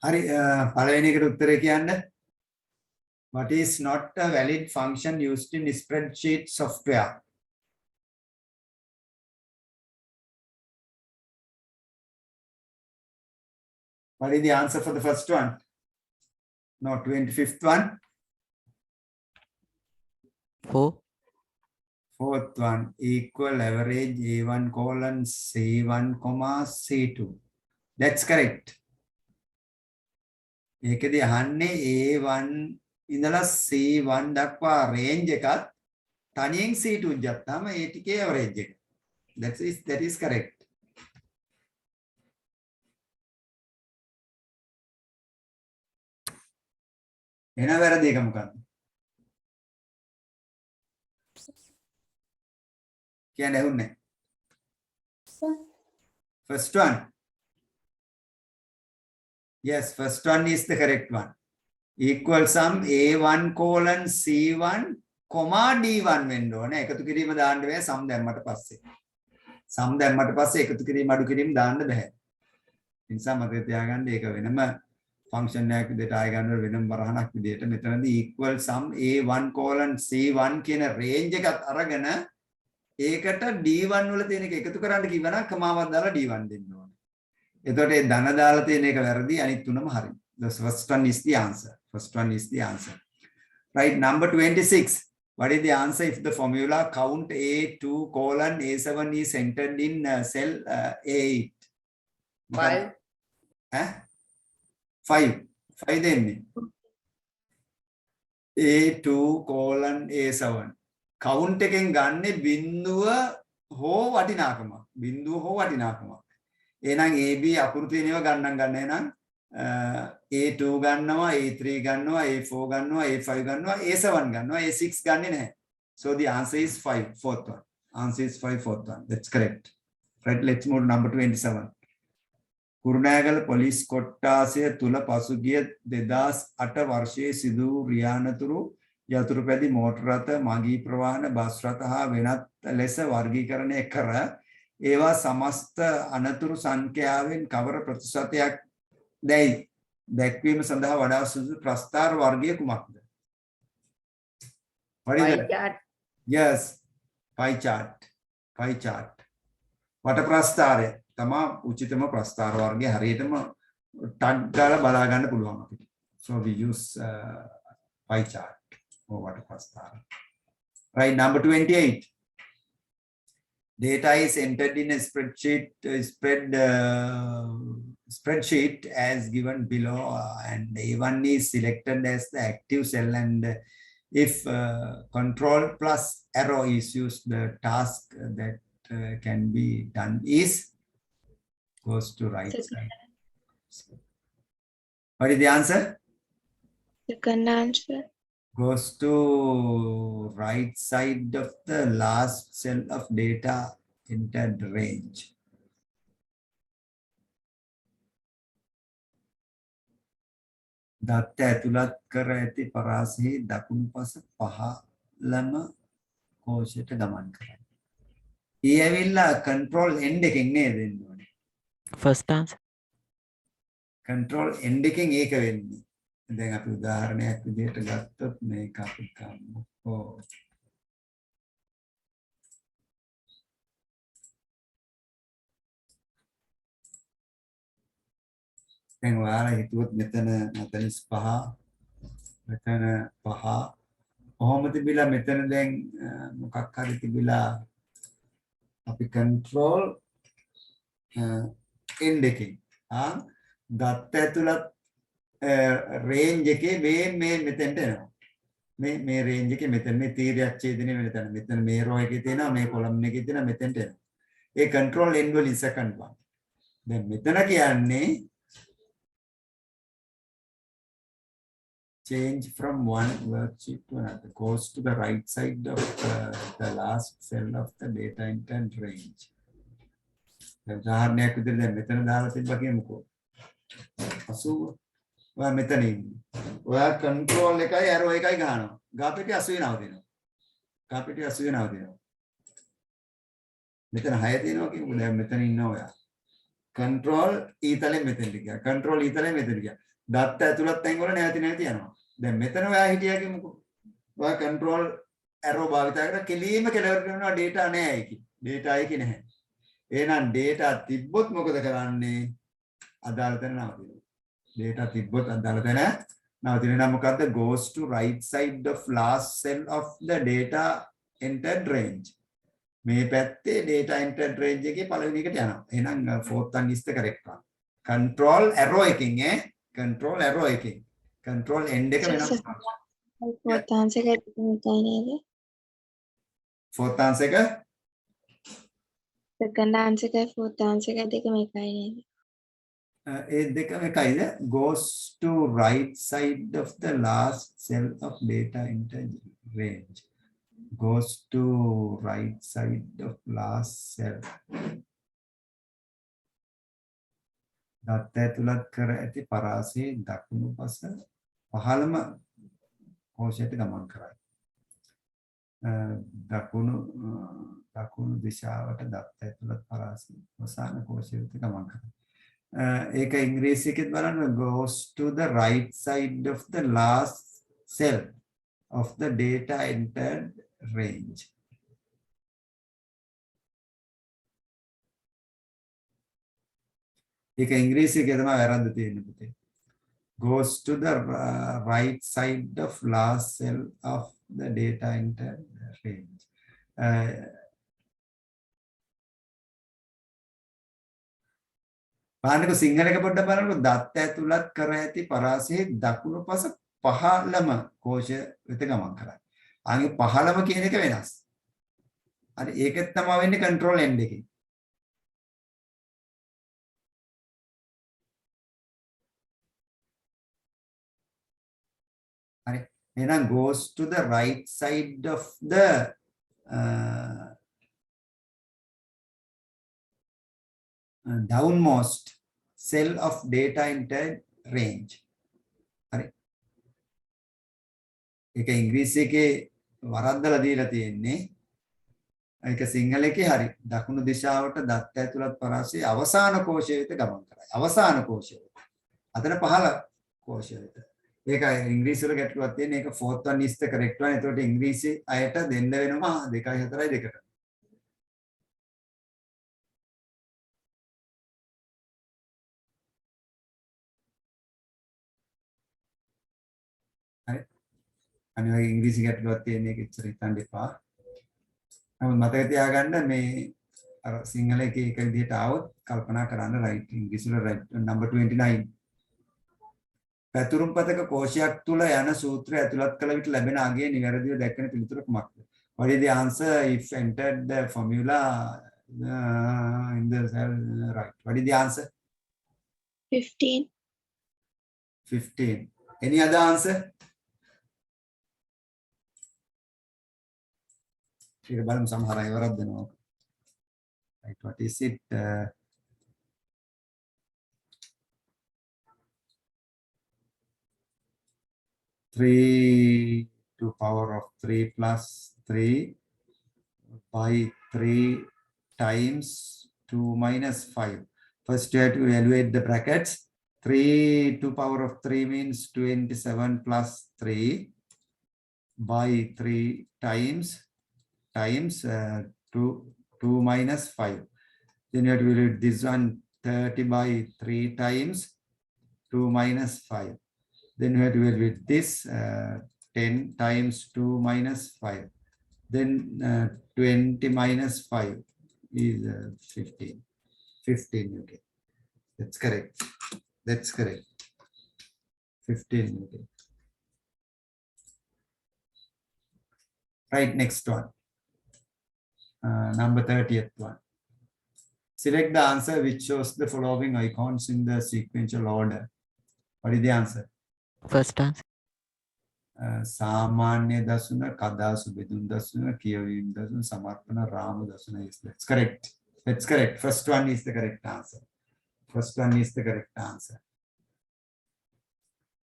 හරි පළවෙනි එකට උත්තරේ කියන්න. What is not a valid function used in spreadsheet software? What is the answer for the first one? No, 25th one. 4. Fourth one, equal average A1 colon C1 comma C2. That's correct. ඒකදී අහන්නේ A1 ඉඳලා C1 දක්වා range එකත් තනියෙන් C2 ගත්තාම ඒ ටිකේ average එක. That is correct. එන වැරදි එක මොකක්ද? කියන්නේ ඇහුන්නේ. First one. Yes, first one is the correct one. Equal sum A1 colon C1 comma D1 වෙන්න ඕනේ. එකතු කිරීම දාන්න බෑ sum දැම්මට පස්සේ. sum දැම්මට පස්සේ එකතු කිරීම අඩු කිරීම දාන්න බෑ. ඒ නිසා මතක තියාගන්න ඒක වෙනම function එකක් විදිහට ආය ගන්න වෙනම වරහණක් විදිහට මෙතනදී equal sum A1 colon C1 කියන range එකත් අරගෙන ඒකට D1 වල තියෙන එක එකතු කරන්න කිව්වනම් කමාවක් දාලා D1 දෙන්න ඕනේ. එතකොට ඒ ධන දාලා තියෙන එක වැරදි අනිත් තුනම හරි. The first one is the answer. First one is the answer. Right, number 26. What is the answer if the formula count A2 colon A7 is entered in cell A8? 5. 5. 5 දෙන්නේ. A2 colon A7. count එකෙන් ගන්නේ බිඳුව හෝ වටිනාකම. බිඳුව හෝ වටිනාකම. එහෙනම් AB අකුරු තියෙන ඒවා ගණන් ගන්න එහෙනම් A2 ගන්නවා A3 ගන්නවා A4 ගන්නවා A5 ගන්නවා A7 ගන්නවා A6 ගන්නෙ නැහැ. So the answer is 5, fourth one. Answer is 5, fourth one. That's correct. Right, let's move to number 27. Kurunegala police කොට්ටාසය තුල පසුගිය 2008 වර්ෂයේ සිදු රියානතුරු යතුරුපැදි මෝටර රථ මගී ප්‍රවාහන බස් රථ හා වෙනත් ලෙස වර්ගීකරණය කර ඒවා සමස්ත අනතුරු සංඛ්‍යාවෙන් කවර ප්‍රතිශතයක් දැයි දැක්වීම සඳහා වඩා සුදුසු ප්‍රස්ථාර වර්ගය කුමක්ද? What is Pie that? chart. Yes, pie chart. Pie chart. වට ප්‍රස්ථාරය තමයි උචිතම ප්‍රස්ථාර වර්ගය හරියටම ටග් ගාලා බලා ගන්න පුළුවන් අපිට. So we use pie chart or වට ප්‍රස්ථාර. Right, number 28. Data is entered in a spreadsheet as given below, and A1 is selected as the active cell, and if control plus arrow is used, the task that can be done is goes to right side. What is the answer? Second answer. Goes to right side of the last cell of data entered range. දත්ත ඇතුළත් කර ඇති පරාසෙහි දකුණු පස පහළම කෝෂයට ගමන් කරයි. ඒ ඇවිල්ලා control end එකෙන් නේද එන්න ඕනේ. First answer. control end එකෙන් ඒක වෙන්නේ. දැන් අපි උදාහරණයක් විදිහට ගත්තොත් මේක අපි ගමුකෝ. දැන් ඔයාලා හිතුවොත් මෙතන 45 මෙතන 5 කොහොම තිබිලා මෙතන දැන් මොකක් හරි තිබිලා අපි control end එකෙන් දත්ත ඇතුළත් range එකේ මේ මෙතෙන්ට එනවා. මේ range එකේ මෙතන මේ තීරයක් ඡේදනය වෙන තැන මෙතන මේ row එකේ තියෙනවා මේ column එකේ තියෙනවා මෙතෙන්ට එනවා. ඒ control end වලින් second one. දැන් මෙතන කියන්නේ change from one worksheet to another, goes to the right side of the last cell of the data entered range. උදාහරණයක් විදිහට දැන් මෙතන දාලා තිබ්බා කියමුකෝ. 80 ඔයා මෙතන ඉන්නේ. ඔයා control එකයි arrow එකයි ගන්නවා. ගාපිටි 80 නවතිනවා. ගාපිටි 80 නවතිනවා. මෙතන 6 තියෙනවා කියමුකෝ. දැන් මෙතන ඉන්නවා ඔයා. control ඊතලෙන් මෙතෙන්ට ගියා. control ඊතලෙන් මෙතෙන්ට ගියා. දත්ත ඇතුළත් තැන් වල නැවති යනවා. දැන් මෙතන ඔයා හිටියා කියමුකෝ. ඔයා control arrow භාවිත කරලා කෙලින්ම කෙලවර කරනවා data නැහැ ඒකේ. data එකේ නැහැ. එහෙනම් data තිබ්බොත් මොකද කරන්නේ? අදාළ තැන නවතිනවා. data තිබ්බොත් අදාළ තැන නවතිනවා. මොකද්ද? goes to right side of last cell of the data entered range. මේ පැත්තේ data entered range එකේ පළවෙනි එකට යනවා. එහෙනම් fourth one is the correct one. control arrow එකකින් control arrow එකකින් control end එක වෙනස් කරනවා. fourth answer එක එකයි නේද? fourth answer එක second answer එකයි fourth answer එක දෙකම එකයි නේද? ඒ දෙකම එකයිද? goes to right side of the last cell of data entered range. goes to right side of last cell. දත්ත ඇතුළත් කර ඇති පරාසයේ දකුණු පස පහළම කෝෂයට ගමන් කරයි. දකුණු දිශාවට දත්ත ඇතුළත් පරාසයේ අවසාන කෝෂයට ගමන් කරයි. ඒක ඉංග්‍රීසියෙත් බලන්න goes to the right side of the last cell of the data entered range. ඒක ඉංග්‍රීසියේ තමයි වැරද්ද තියෙන්නේ පුතේ. goes to the right side of last cell of the data entered range. බලන්නකො සිංහල එක පොඩ්ඩක් බලන්නකො දත්ත ඇතුළත් කර ඇති පරාසයේ දකුණු පස පහළම කෝෂ වෙත ගමන් කරයි. ආගේ පහළම කියන එක වෙනස්. හරි ඒකෙත් තමයි වෙන්නේ control end එකේ. හරි එහෙනම් goes to the right side of the downmost cell of data entered range. හරි ඒක ඉංග්‍රීසි එකේ වරද්දලා දීලා තියෙන්නේ. ඒක සිංහල එකේ හරි දකුණු දිශාවට දත්ත ඇතුළත් පරාසයේ අවසාන කෝෂය වෙත ගමන් කරයි. අවසාන කෝෂය. අතන පහළ කෝෂය වෙත. ඒක ඉංග්‍රීසි වල ගැටලුවක් තියෙන. ඒක fourth one is the correct one. එතකොට ඉංග්‍රීසි අයට දෙන්න වෙනවා 2 4 2කට. හරි. අනිවාර්ය ඉංග්‍රීසි ගැටලුවක් තියෙන එක ඉච්චර හිතන්න එපා. නමුත් මතක තියාගන්න මේ අර සිංහල එකේ එක විදිහට ආවොත් කල්පනා කරන්න right ඉංග්‍රීසි වල right number 29. පැතුරුම්පතක කෝෂයක් තුල යන සූත්‍රය ඇතුළත් කළ විට ලැබෙන අගයේ නිවැරදිව දැක්වෙන පිළිතුර කුමක්ද? What is the answer if entered the formula in the cell right? What is the answer? 15. 15. Any other answer? ඊට බලමු සමහර අය වරද්ද දෙනවා. Right, what is it? 3 to power of 3 plus 3 by 3 times 2 minus 5. First you have to evaluate the brackets. 3 to power of 3 means 27 plus 3 by 3 times 2 minus 5. Then you have to evaluate this one 30 by 3 times 2 minus 5. Then you have to evaluate this 10 times 2 minus 5. Then 20 minus 5 is 15. 15, okay. That's correct. That's correct. 15, okay. Right, next one. Number 30th one. Select the answer which shows the following icons in the sequential order. What is the answer? First answer. Samanya dasuna, Kadasu Bedun dasuna, Kiyavim dasuna, Samarpana Rama dasuna is that's correct. That's correct. First one is the correct answer. First one is the correct answer.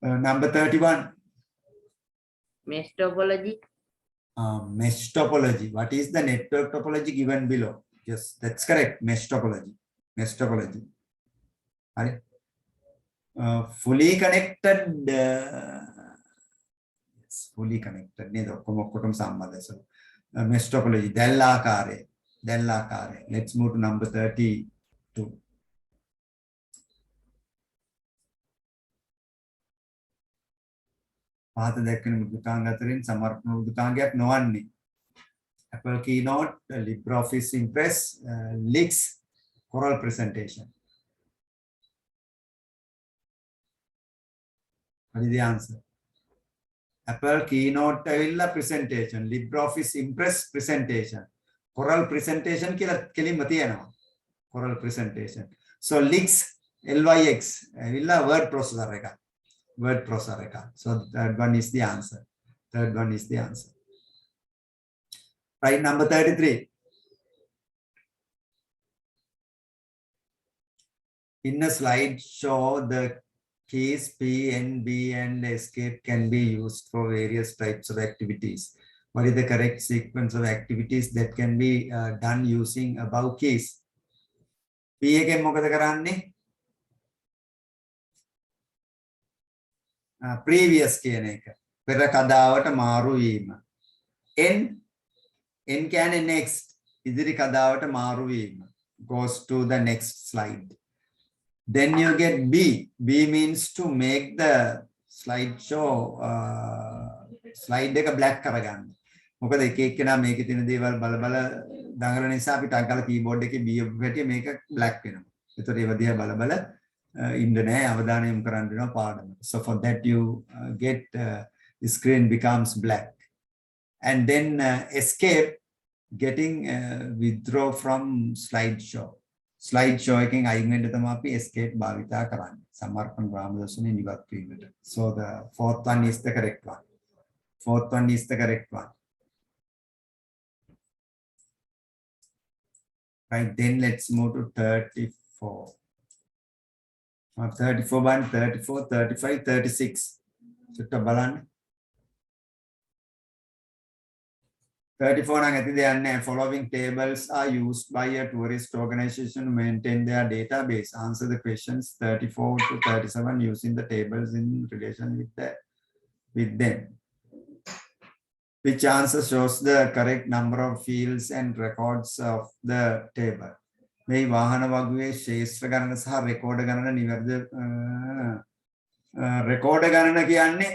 Number 31. Mesh topology. Mesh topology. What is the network topology given below? Yes, that's correct. Mesh topology. Mesh topology. Fully connected it's fully connected නේද ඔක්කොම සම්බන්ධයි so mesh topology දැල් ආකාරය let's move to number 32 පහත දැක්වෙන මෘදුකාංග අතරින් සමර්පණ මෘදුකාංගයක් නොවන්නේ Apple Keynote, LibreOffice Impress, Lix, Coral Presentation. What is the answer? Apple Keynote presentation, LibreOffice Impress presentation, Coral Presentation කෙලින්ම තියෙනවා. Coral Presentation. So Lix, LYX, word processor එක. So that one is the answer. Right, number 33. In a slideshow, the keys P, N, B, and escape can be used for various types of activities. What is the correct sequence of activities that can be done using above keys? P එකෙන් මොකද කරන්නේ? Previous කියන එක. පෙර කතාවට මාරු වීම. N කියන්නේ next. ඉදිරි කතාවට මාරු වීම. Goes to the next slide. Then you get B. B means to make the slideshow slide එක black කරගන්න. මොකද එක එක්කෙනා මේකේ තියෙන දේවල් බල බල දඟලන නිසා අපිට අගල keyboard එකේ B පැටිය මේක black වෙනවා. ඒතකොට ඒව දිහා බල බල ඉන්න නෑ අවධානය යොමු කරන්න වෙනවා පාඩමට. So for that you get the screen becomes black. And then escape getting withdraw from slideshow. Slideshow එකෙන් අයින් වෙන්න තමයි අපි escape භාවිතා කරන්නේ. සමර්පණ ග්‍රාම දර්ශනේ නිවත් වීමට. So the fourth one is the correct one. Right, then let's move to 34. 34 1, 34, 35, 36. චුට්ට බලන්න. 34 නම් ඇති දෙයක් නැහැ. Following tables are used by a tourist organization to maintain their database. Answer the questions 34 to 37 using the tables in relation with them. Which answer shows the correct number of fields and records of the table? මේ වාහන වගුවේ ශේෂ්ත්‍ර ගණන සහ record ගණන නිවැරදි record ගණන කියන්නේ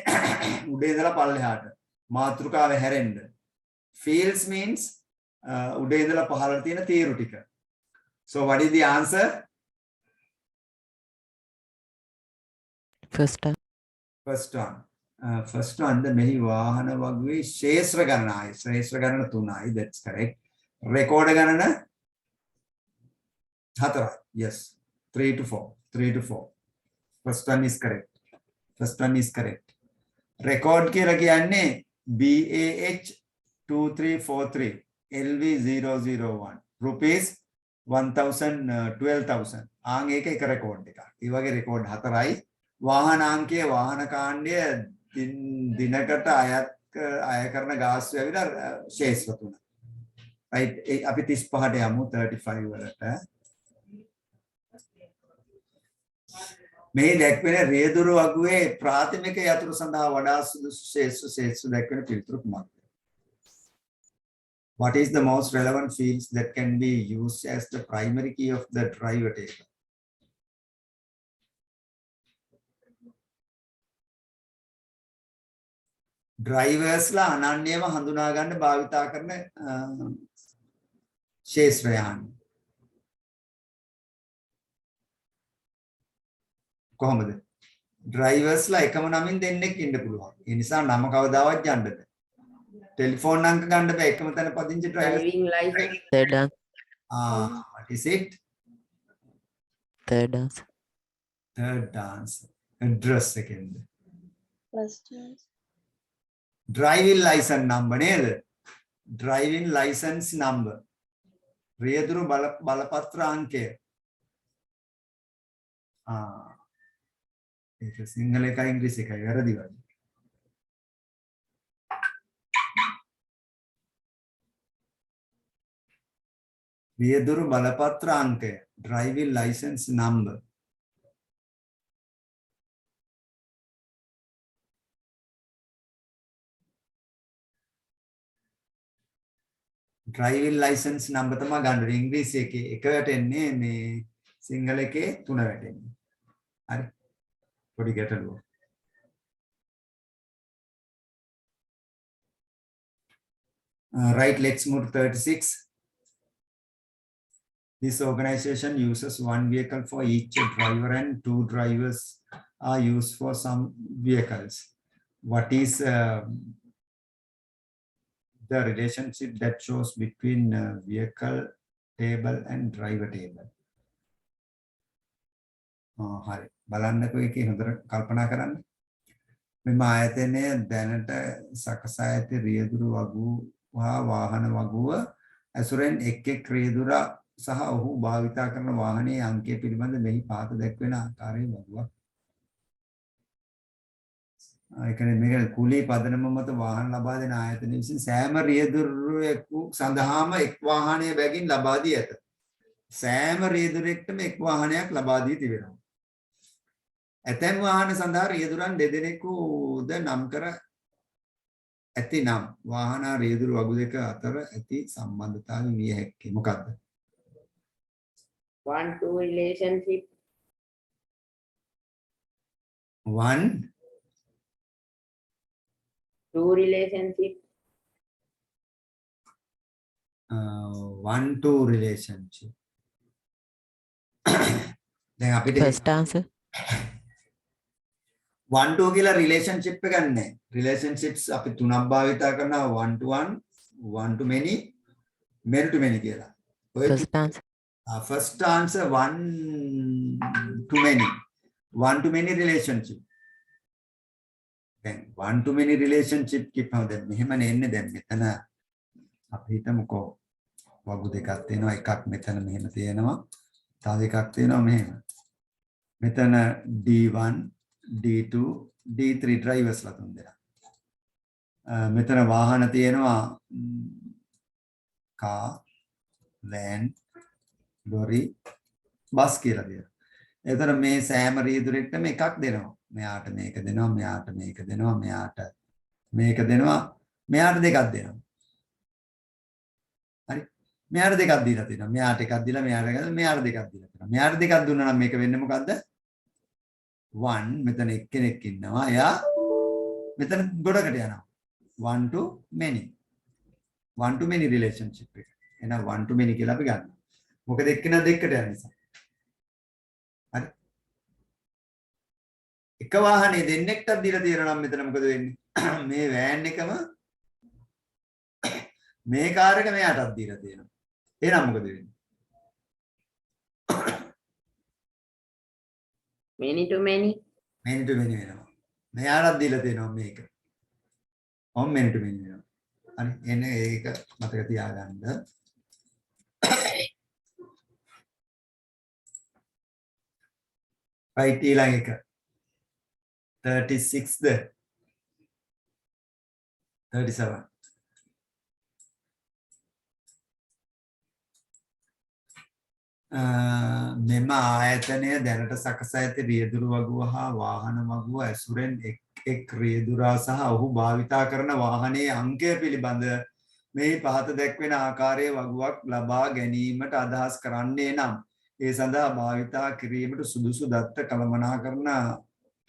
උඩේ ඉඳලා පල්ලෙහාට මාතෘකාව හැරෙන්න. Fields means උඩේ ඉඳලා පහළට තියෙන තීරු ටික. So what is the answer? First one. First one මෙහි වාහන වගුවේ ශේෂ්ත්‍ර ගණනයි. ශේෂ්ත්‍ර ගණන 3යි. That's correct. රෙකෝඩ ගණන 4යි. Yes. 3 to 4. First one is correct. Record කියලා කියන්නේ BAH 2343 LV001 rupees 12,000 ආන් ඒක එක රෙකෝඩ් එකක්. ඒ වගේ රෙකෝඩ් 4යි. වාහන අංකය වාහන කාණ්ඩය දිනකට අය කරන ගාස්තු ඇවිල්ලා ශේෂ්ත්‍ර 3. right අපි 35ට යමු 35 වලට. මේ දැක්වෙන රියදුරු වගුවේ ප්‍රාථමික යතුරු සඳහා වඩා සුදුසු ශේෂ්ත්‍ර දැක්වෙන පිළිතුරු කුමක්ද? What is the most relevant fields that can be used as the primary key of the driver table? Drivers ලා අනන්‍යව හඳුනා ගන්න භාවිතා කරන ශේෂ්ත්‍රයන්. කොහොමද? drivers ලා එකම නමින් දෙන්නෙක් ඉන්න පුළුවන්. ඒ නිසා නම කවදාවත් යන්න බෑ. ටෙලිෆෝන් අංක ගන්න බෑ එකම තැන පදිංචි drivers. Driving license. Third answer. What is it? Third answer. Address එකෙන්ද? First answer. Driving license number නේද? Driving license number. රියදුරු බලපත්‍ර අංකය. ඒක සිංහල එකයි ඉංග්‍රීසි එකයි වැරදි වගේ. රියදුරු බලපත්‍ර අංකය. Driving license number. Driving licence number තමයි ගන්න ඕනේ. ඉංග්‍රීසි එකේ එක වැටෙන්නේ මේ සිංහල එකේ 3 වැටෙන්නේ. හරි. පොඩි ගැටලුවක්. Right, let's move to 36. This organization uses one vehicle for each driver and 2 drivers are used for some vehicles. What is the relationship that shows between vehicle table and driver table? හරි බලන්නකෝ එකේ හොඳට කල්පනා කරන්න. මෙම ආයතනය දැනට සකසා ඇති රියදුරු වගුව හා වාහන වගුව ඇසුරෙන් එක් රියදුරා සහ ඔහු භාවිතා කරන වාහනයේ අංකය පිළිබඳ මෙහි පහත දැක්වෙන ආකාරයේ වගුවක්. ඒ කියන්නේ මේක කුලී පදනම මත වාහන ලබා දෙන ආයතන විසින් සෑම රියදුරෙකු සඳහාම එක් වාහනය බැගින් ලබා දී ඇත. සෑම රියදුරෙක්ටම එක් වාහනයක් ලබා දී තිබෙනවා. ඇතැම් වාහන සඳහා රියදුරන් දෙදෙනෙකුද නම් කර ඇති නම් වාහන රියදුරු වගු දෙක අතර ඇති සම්බන්ධතාවය විය හැක්කේ මොකක්ද? 1-2 relationship. 1-2 relationship. 1-2 relationship. දැන් අපිට First answer. 1-2 කියලා රිලේෂන්ෂිප් එකක් නැහැ. රිලේෂන්ෂිප්ස් අපි තුනක් භාවිත කරනවා 1-to-1, 1-to-many, many-to-many කියලා. ඔය First answer. first answer 1-to-many. 1-to-many relationship. දැන් 1-to-many relationship කිව්වම දැන් මෙහෙමනේ එන්නේ දැන් මෙතන අපි හිතමුකෝ වගු දෙකක් තියෙනවා එකක් මෙතන මෙහෙම තියෙනවා තව එකක් තියෙනවා මෙහෙම. මෙතන D1 D2 D3 ඩ්‍රයිවර්ස්ලා තුන් දෙනා. මෙතන වාහන තියෙනවා කාර්, වෑන්, ලොරි, බස් කියලා දෙනවා. එතන මේ සෑම රියදුරෙක්ටම එකක් දෙනවා. මෙයාට මේක දෙනවා, මෙයාට මේක දෙනවා, මෙයාට මේක දෙනවා, මෙයාට දෙකක් දෙනවා. හරි. මෙයාට දෙකක් දීලා තියෙනවා. මෙයාට එකක් දීලා මෙයාට එකක් මෙයාට දෙකක් දීලා තියෙනවා. මෙයාට දෙකක් දුන්නා නම් මේක වෙන්නේ මොකද්ද? 1 මෙතන එක්කෙනෙක් ඉන්නවා. එයා මෙතන ගොඩකට යනවා. 1-to-many. 1-to-many relationship එක. එහෙනම් 1-to-many කියලා අපි ගන්නවා. මොකද එක්කෙනා දෙකට යන නිසා. හරි. එක වාහනේ දෙන්නෙක්ට දීලා තියෙනවා නම් මෙතන මොකද වෙන්නේ? මේ වෑන් එකම මේ කාර් එක මෙයාටත් දීලා තියෙනවා. එහෙනම් මොකද වෙන්නේ? Many to many. many to many වෙනවා. මෙයාටත් දීලා තියෙනවා මේක. on many to many වෙනවා. හරි එන්නේ ඒක මතක තියාගන්න. right ඊළඟ එක 36ද 37 මෙම ආයතනය දැනට සකසා ඇති රියදුරු වගුව හා වාහන වගුව ඇසුරෙන් එක් රියදුරා සහ ඔහු භාවිතා කරන වාහනයේ අංකය පිළිබඳ මේ පහත දැක්වෙන ආකාරයේ වගුවක් ලබා ගැනීමට අදහස් කරන්නේ නම් ඒ සඳහා භාවිතා කිරීමට සුදුසු දත්ත කළමනාකරන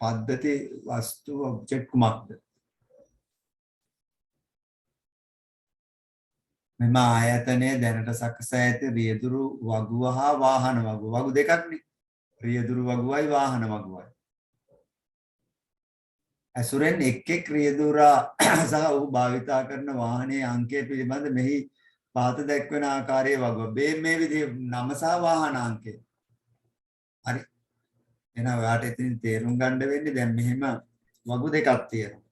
පද්ධති වස්තු ඔබ්ජෙක්ට් කුමක්ද? මෙම ආයතනය දැනට සකසා ඇති රියදුරු වගුව හා වාහන වගුව. වගු දෙකක්නේ. රියදුරු වගුවයි වාහන වගුවයි. ඇසුරෙන් එක් රියදුරා සහ ඔහු භාවිතා කරන වාහනයේ අංකය පිළිබඳ මෙහි පහත දැක්වෙන ආකාරයේ වගුව. මේ විදිහේ නම සහ වාහන අංකය. හරි. එහෙනම් ඔයාලට ඉතින් තේරුම් ගන්න වෙන්නේ දැන් මෙහෙම වගු දෙකක් තියෙනවා.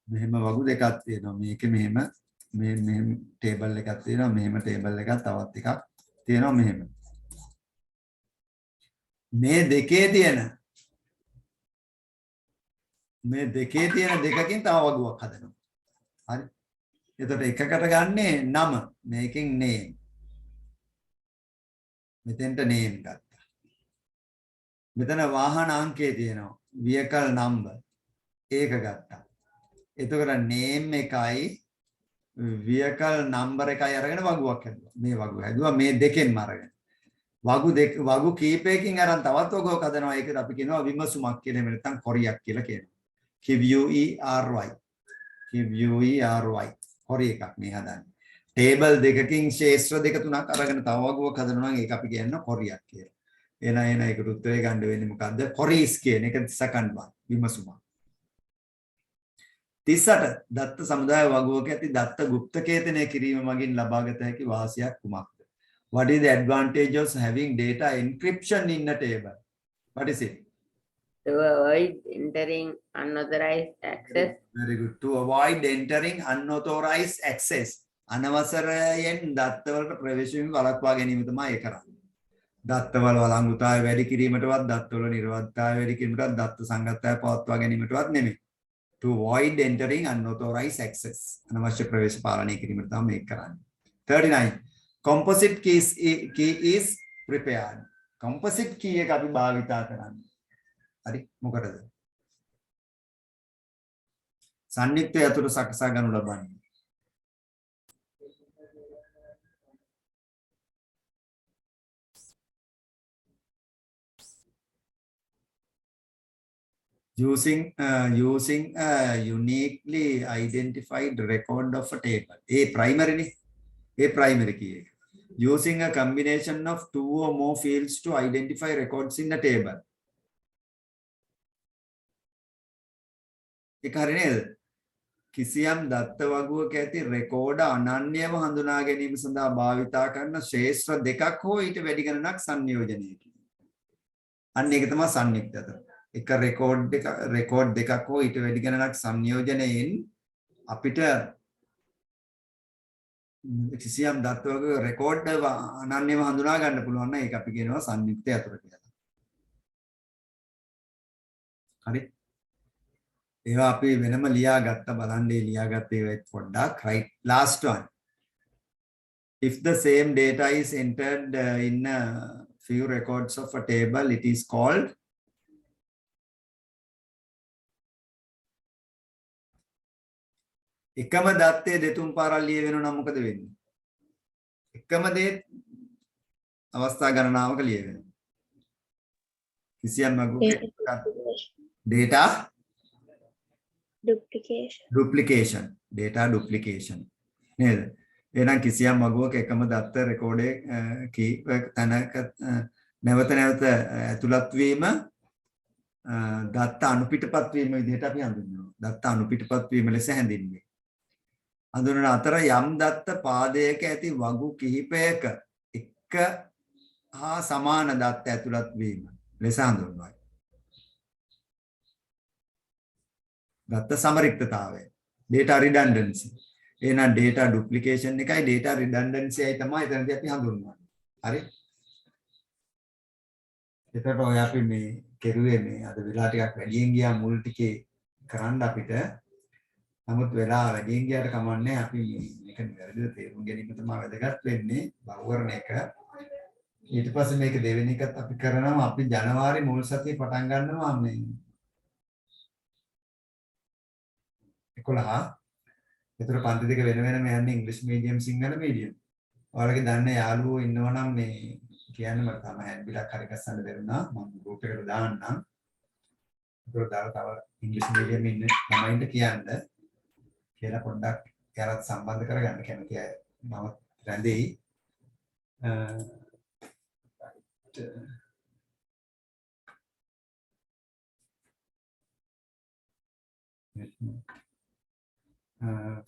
මෙහෙම වගු දෙකක් තියෙනවා. මේකේ මෙහෙම මෙහෙම ටේබල් එකක් තියෙනවා. මෙහෙම ටේබල් එකක් තවත් එකක් තියෙනවා මෙහෙම. මේ දෙකේ තියෙන දෙකකින් තව වගුවක් හදනවා. හරි. එතකොට එකකට ගන්නේ නම. මේකෙන් name. මෙතෙන්ට name ගත්තා. මෙතන වාහන අංකය තියෙනවා. vehicle number. ඒක ගත්තා. එතකොට name එකයි vehicle number එකයි අරගෙන වගුවක් හැදුවා. මේ වගුව හැදුවා මේ දෙකෙන්ම අරගෙන. වගු කීපයකින් අරන් තවත් වගුවක් හදනවා. ඒකට අපි කියනවා විමසුමක් කියලා. එහෙම නැත්නම් කොරියක් කියලා කියනවා. QUERY. කොරිය එකක් මේ හදන්නේ. ටේබල් දෙකකින් ශේෂ්ත්‍ර දෙක තුනක් අරගෙන තව වගුවක් හදනවා නම් ඒක අපි කියනවා කොරියක් කියලා. එන ඒකට උත්තරේ ගන්න වෙන්නේ මොකද්ද? කොරීස් කියන එක සෙකන්ඩ් වන් විමසුමක්. 38 දත්ත සමුදාය වගුවක ඇති දත්ත ගුප්තකේතනය කිරීම මගින් ලබාගත හැකි වාසියක් කුමක්ද? What is the advantage of having data encryption in a table? What is it? To avoid entering unauthorized access. Very good. To avoid entering unauthorized access. අනවසරයෙන් දත්තවලට ප්‍රවේශ වීම වළක්වා ගැනීම තමයි ඒ කරන්නේ. දත්තවල වළංගුතාවය වැඩි කිරීමටවත් දත්තවල නිර්වද්‍යතාවය වැඩි කිරීමටවත් දත්ත සංගතතාවය පවත්වා ගැනීමටවත් නෙමෙයි. To avoid entering unauthorized access. අනවශ්‍ය ප්‍රවේශ පාලනය කිරීමට තමයි මේක කරන්නේ. 39. Composite key is prepared. Composite key එක අපි භාවිතා කරන්නේ. හරි මොකටද? සම්නිත්‍ය යතුරු සකසා ගනු ලබන්නේ. Using a uniquely identified record of a table. A primary key. Using a combination of two or more fields to identify records in a table. ඒක හරි නේද? කිසියම් දත්ත වගුවක ඇති රෙකෝඩ අනන්‍යව හඳුනා ගැනීම සඳහා භාවිතා කරන ශ්‍රේෂ්ඨ දෙකක් හෝ ඊට වැඩි ගණනක් සංයෝජනයකින්. අන්න ඒක තමයි සංයුක්තත. එක රෙකෝඩ් දෙකක් හෝ ඊට වැඩි ගණනක් සංයෝජනයෙන් අපිට කිසියම් දත්ත වගුවක රෙකෝඩ් අනන්‍යව හඳුනා ගන්න පුළුවන් නම් ඒක අපි කියනවා සංයුක්ත යතුරු කියලා. හරි. ඒවා අපි වෙනම ලියාගත්ත බලන්න ලියාගත්තේ ඒවත් පොඩ්ඩක්. right, last one. If the same data is entered in a few records of a table, it is called එකම දත්තේ දෙතුන් පාරක් ලියවෙනවා නම් මොකද වෙන්නේ? එකම දේ අවස්ථා ගණනාවක ලියවෙනවා. කිසියම් data duplication නේද? එහෙනම් කිසියම් වගුවක එකම දත්ත රෙකෝඩේ තැනක නැවත ඇතුළත් වීම දත්ත අනුපිටපත් වීම විදිහට අපි හඳුන්වනවා. දත්ත අනුපිටපත් වීම ලෙස හැඳින්වේ. හඳුනන අතර යම් දත්ත පාදයක ඇති වගු කිහිපයක එක හා සමාන දත්ත ඇතුළත් වීම ලෙස හඳුන්වයි. දත්ත සමරික්තතාවය. data redundancy. එහෙනම් data duplication එකයි data redundancy එකයි තමයි එතනදී අපි හඳුන්වන්නේ. හරි? එතකොට ඔය අපි මේ කෙරුවේ මේ අද වෙලා ටිකක් වැඩියෙන් ගියා මුල් ටිකේ කරන්න අපිට. නමුත් වෙලා වැඩියෙන් ගියාට කමන්නේ අපි මේක නිවැරදිව තේරුම් ගැනීම තමයි වැදගත් වෙන්නේ බහුවරණ එක. ඊට පස්සේ මේක දෙවෙනි එකත් අපි කරනවා අපි ජනවාරි මුල් සතියේ පටන් ගන්නවා මේ 11. ඒතර පන්ති දෙක වෙන වෙනම යන්නේ ඉංග්‍රීසි මීඩියම් සිංහල මීඩියම්. ඔයාලගේ දන්න යාළුවෝ ඉන්නවනම් මේ කියන්න මට තමයි හැන්ඩ් බිලක් හරි ගස්සන්න බැරුණා. මම ගෲප් එකට දාන්නම්. ඒතර දාලා තව ඉංග්‍රීසි මීඩියම් ඉන්න ළමයින්ට කියන්න කියලා පොඩ්ඩක් එයාලත් සම්බන්ධ කරගන්න කැමති අය මම රැඳෙයි.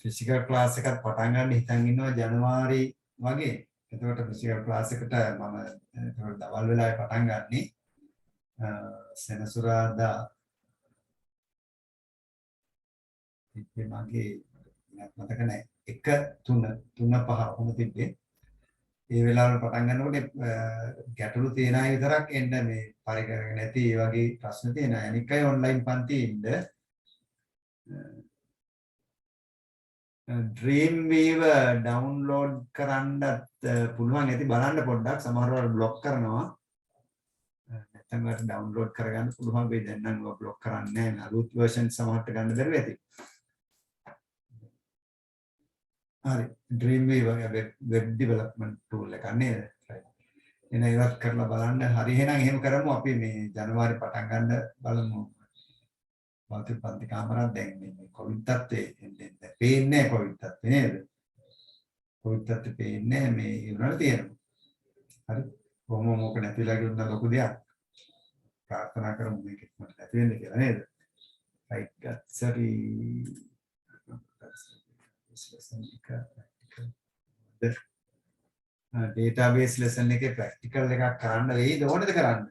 ෆිසිකල් ක්ලාස් එකක් පටන් ගන්න හිතන් ඉන්නවා ජනවාරි වගේ. එතකොට ෆිසිකල් ක්ලාස් එකට මම ඒතකොට දවල් වෙලාවේ පටන් ගන්නෙ. සෙනසුරාදා මගේ මතක නැහැ 1-3-5 කොහොම තිබ්බේ. ඒ වෙලාවල පටන් ගන්නකොට ගැටලු තියෙන අය විතරක් එන්න මේ පරිකරගෙන නැති ඒ වගේ ප්‍රශ්න තියෙන අය. අනික අය ඔන්ලයින් පන්තියේ ඉන්න. Dreamweaver download කරන්නත් පුළුවන් ඇති බලන්න පොඩ්ඩක් සමහරවල් බ්ලොක් කරනවා නැත්නම් ඔයාලට download කරගන්න පුළුවන් වෙයි දැන් නම් ඔය බ්ලොක් කරන්නේ නැහැ අලුත් version සමහරට ගන්න බැරුව ඇති හරි Dreamweaver web development tool එකක් නේද? එන ඉවත් කරලා බලන්න. හරි එහෙනම් එහෙම කරමු අපි මේ ජනවාරි පටන් ගන්න බලමු. භෞතික පන්ති කාමරයක් දැන් මේ කොවිඩ් තත්ත්වයේ එන්නේ පේන්නේ කොවිඩ් තත්ත්වේ නේද? කොවිඩ් තත්ත්වේ පේන්නේ මේ ඉවරට තියෙනවා. හරි. කොහොම මොක නැතිලා ගියොත් ලොකු දෙයක්. ප්‍රාර්ථනා කරමු මේක ඉක්මනට නැති වෙන්න කියලා නේද? right ගත්සරි database lesson එකේ practical එකක් කරන්න වෙයිද ඕනද කරන්න?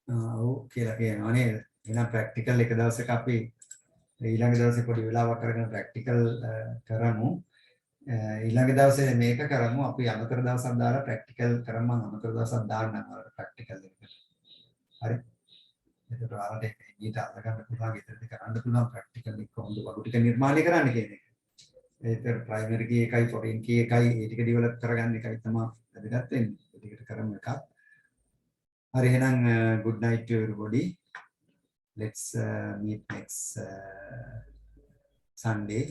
ඔව් කියලා කියනවා නේද? එහෙනම් practical එක දවසක අපි ඊළඟ දවසේ පොඩි වෙලාවක් අරගෙන practical කරමු. ඊළඟ දවසේ මේක කරමු. අපි අමතර දවසක් දාලා practical කරමු. මම අමතර දවසක් දාන්නම් ඔයාලට practical එකට. හරි. එතකොට ඔයාලට ඊට අල්ලගන්න පුළුවන් ගෙදරදී කරන්න පුළුවන් practical එක කොහොමද වගු ටික නිර්මාණය කරන්න කියන එක. ඒතර primary key එකයි foreign key එකයි ඒ ටික develop කරගන්න එකයි තමයි වැදගත් වෙන්නේ. ඒ ටිකට කරමු එකක්. Hari එහෙනම් good night to everybody. Let's meet next Sunday.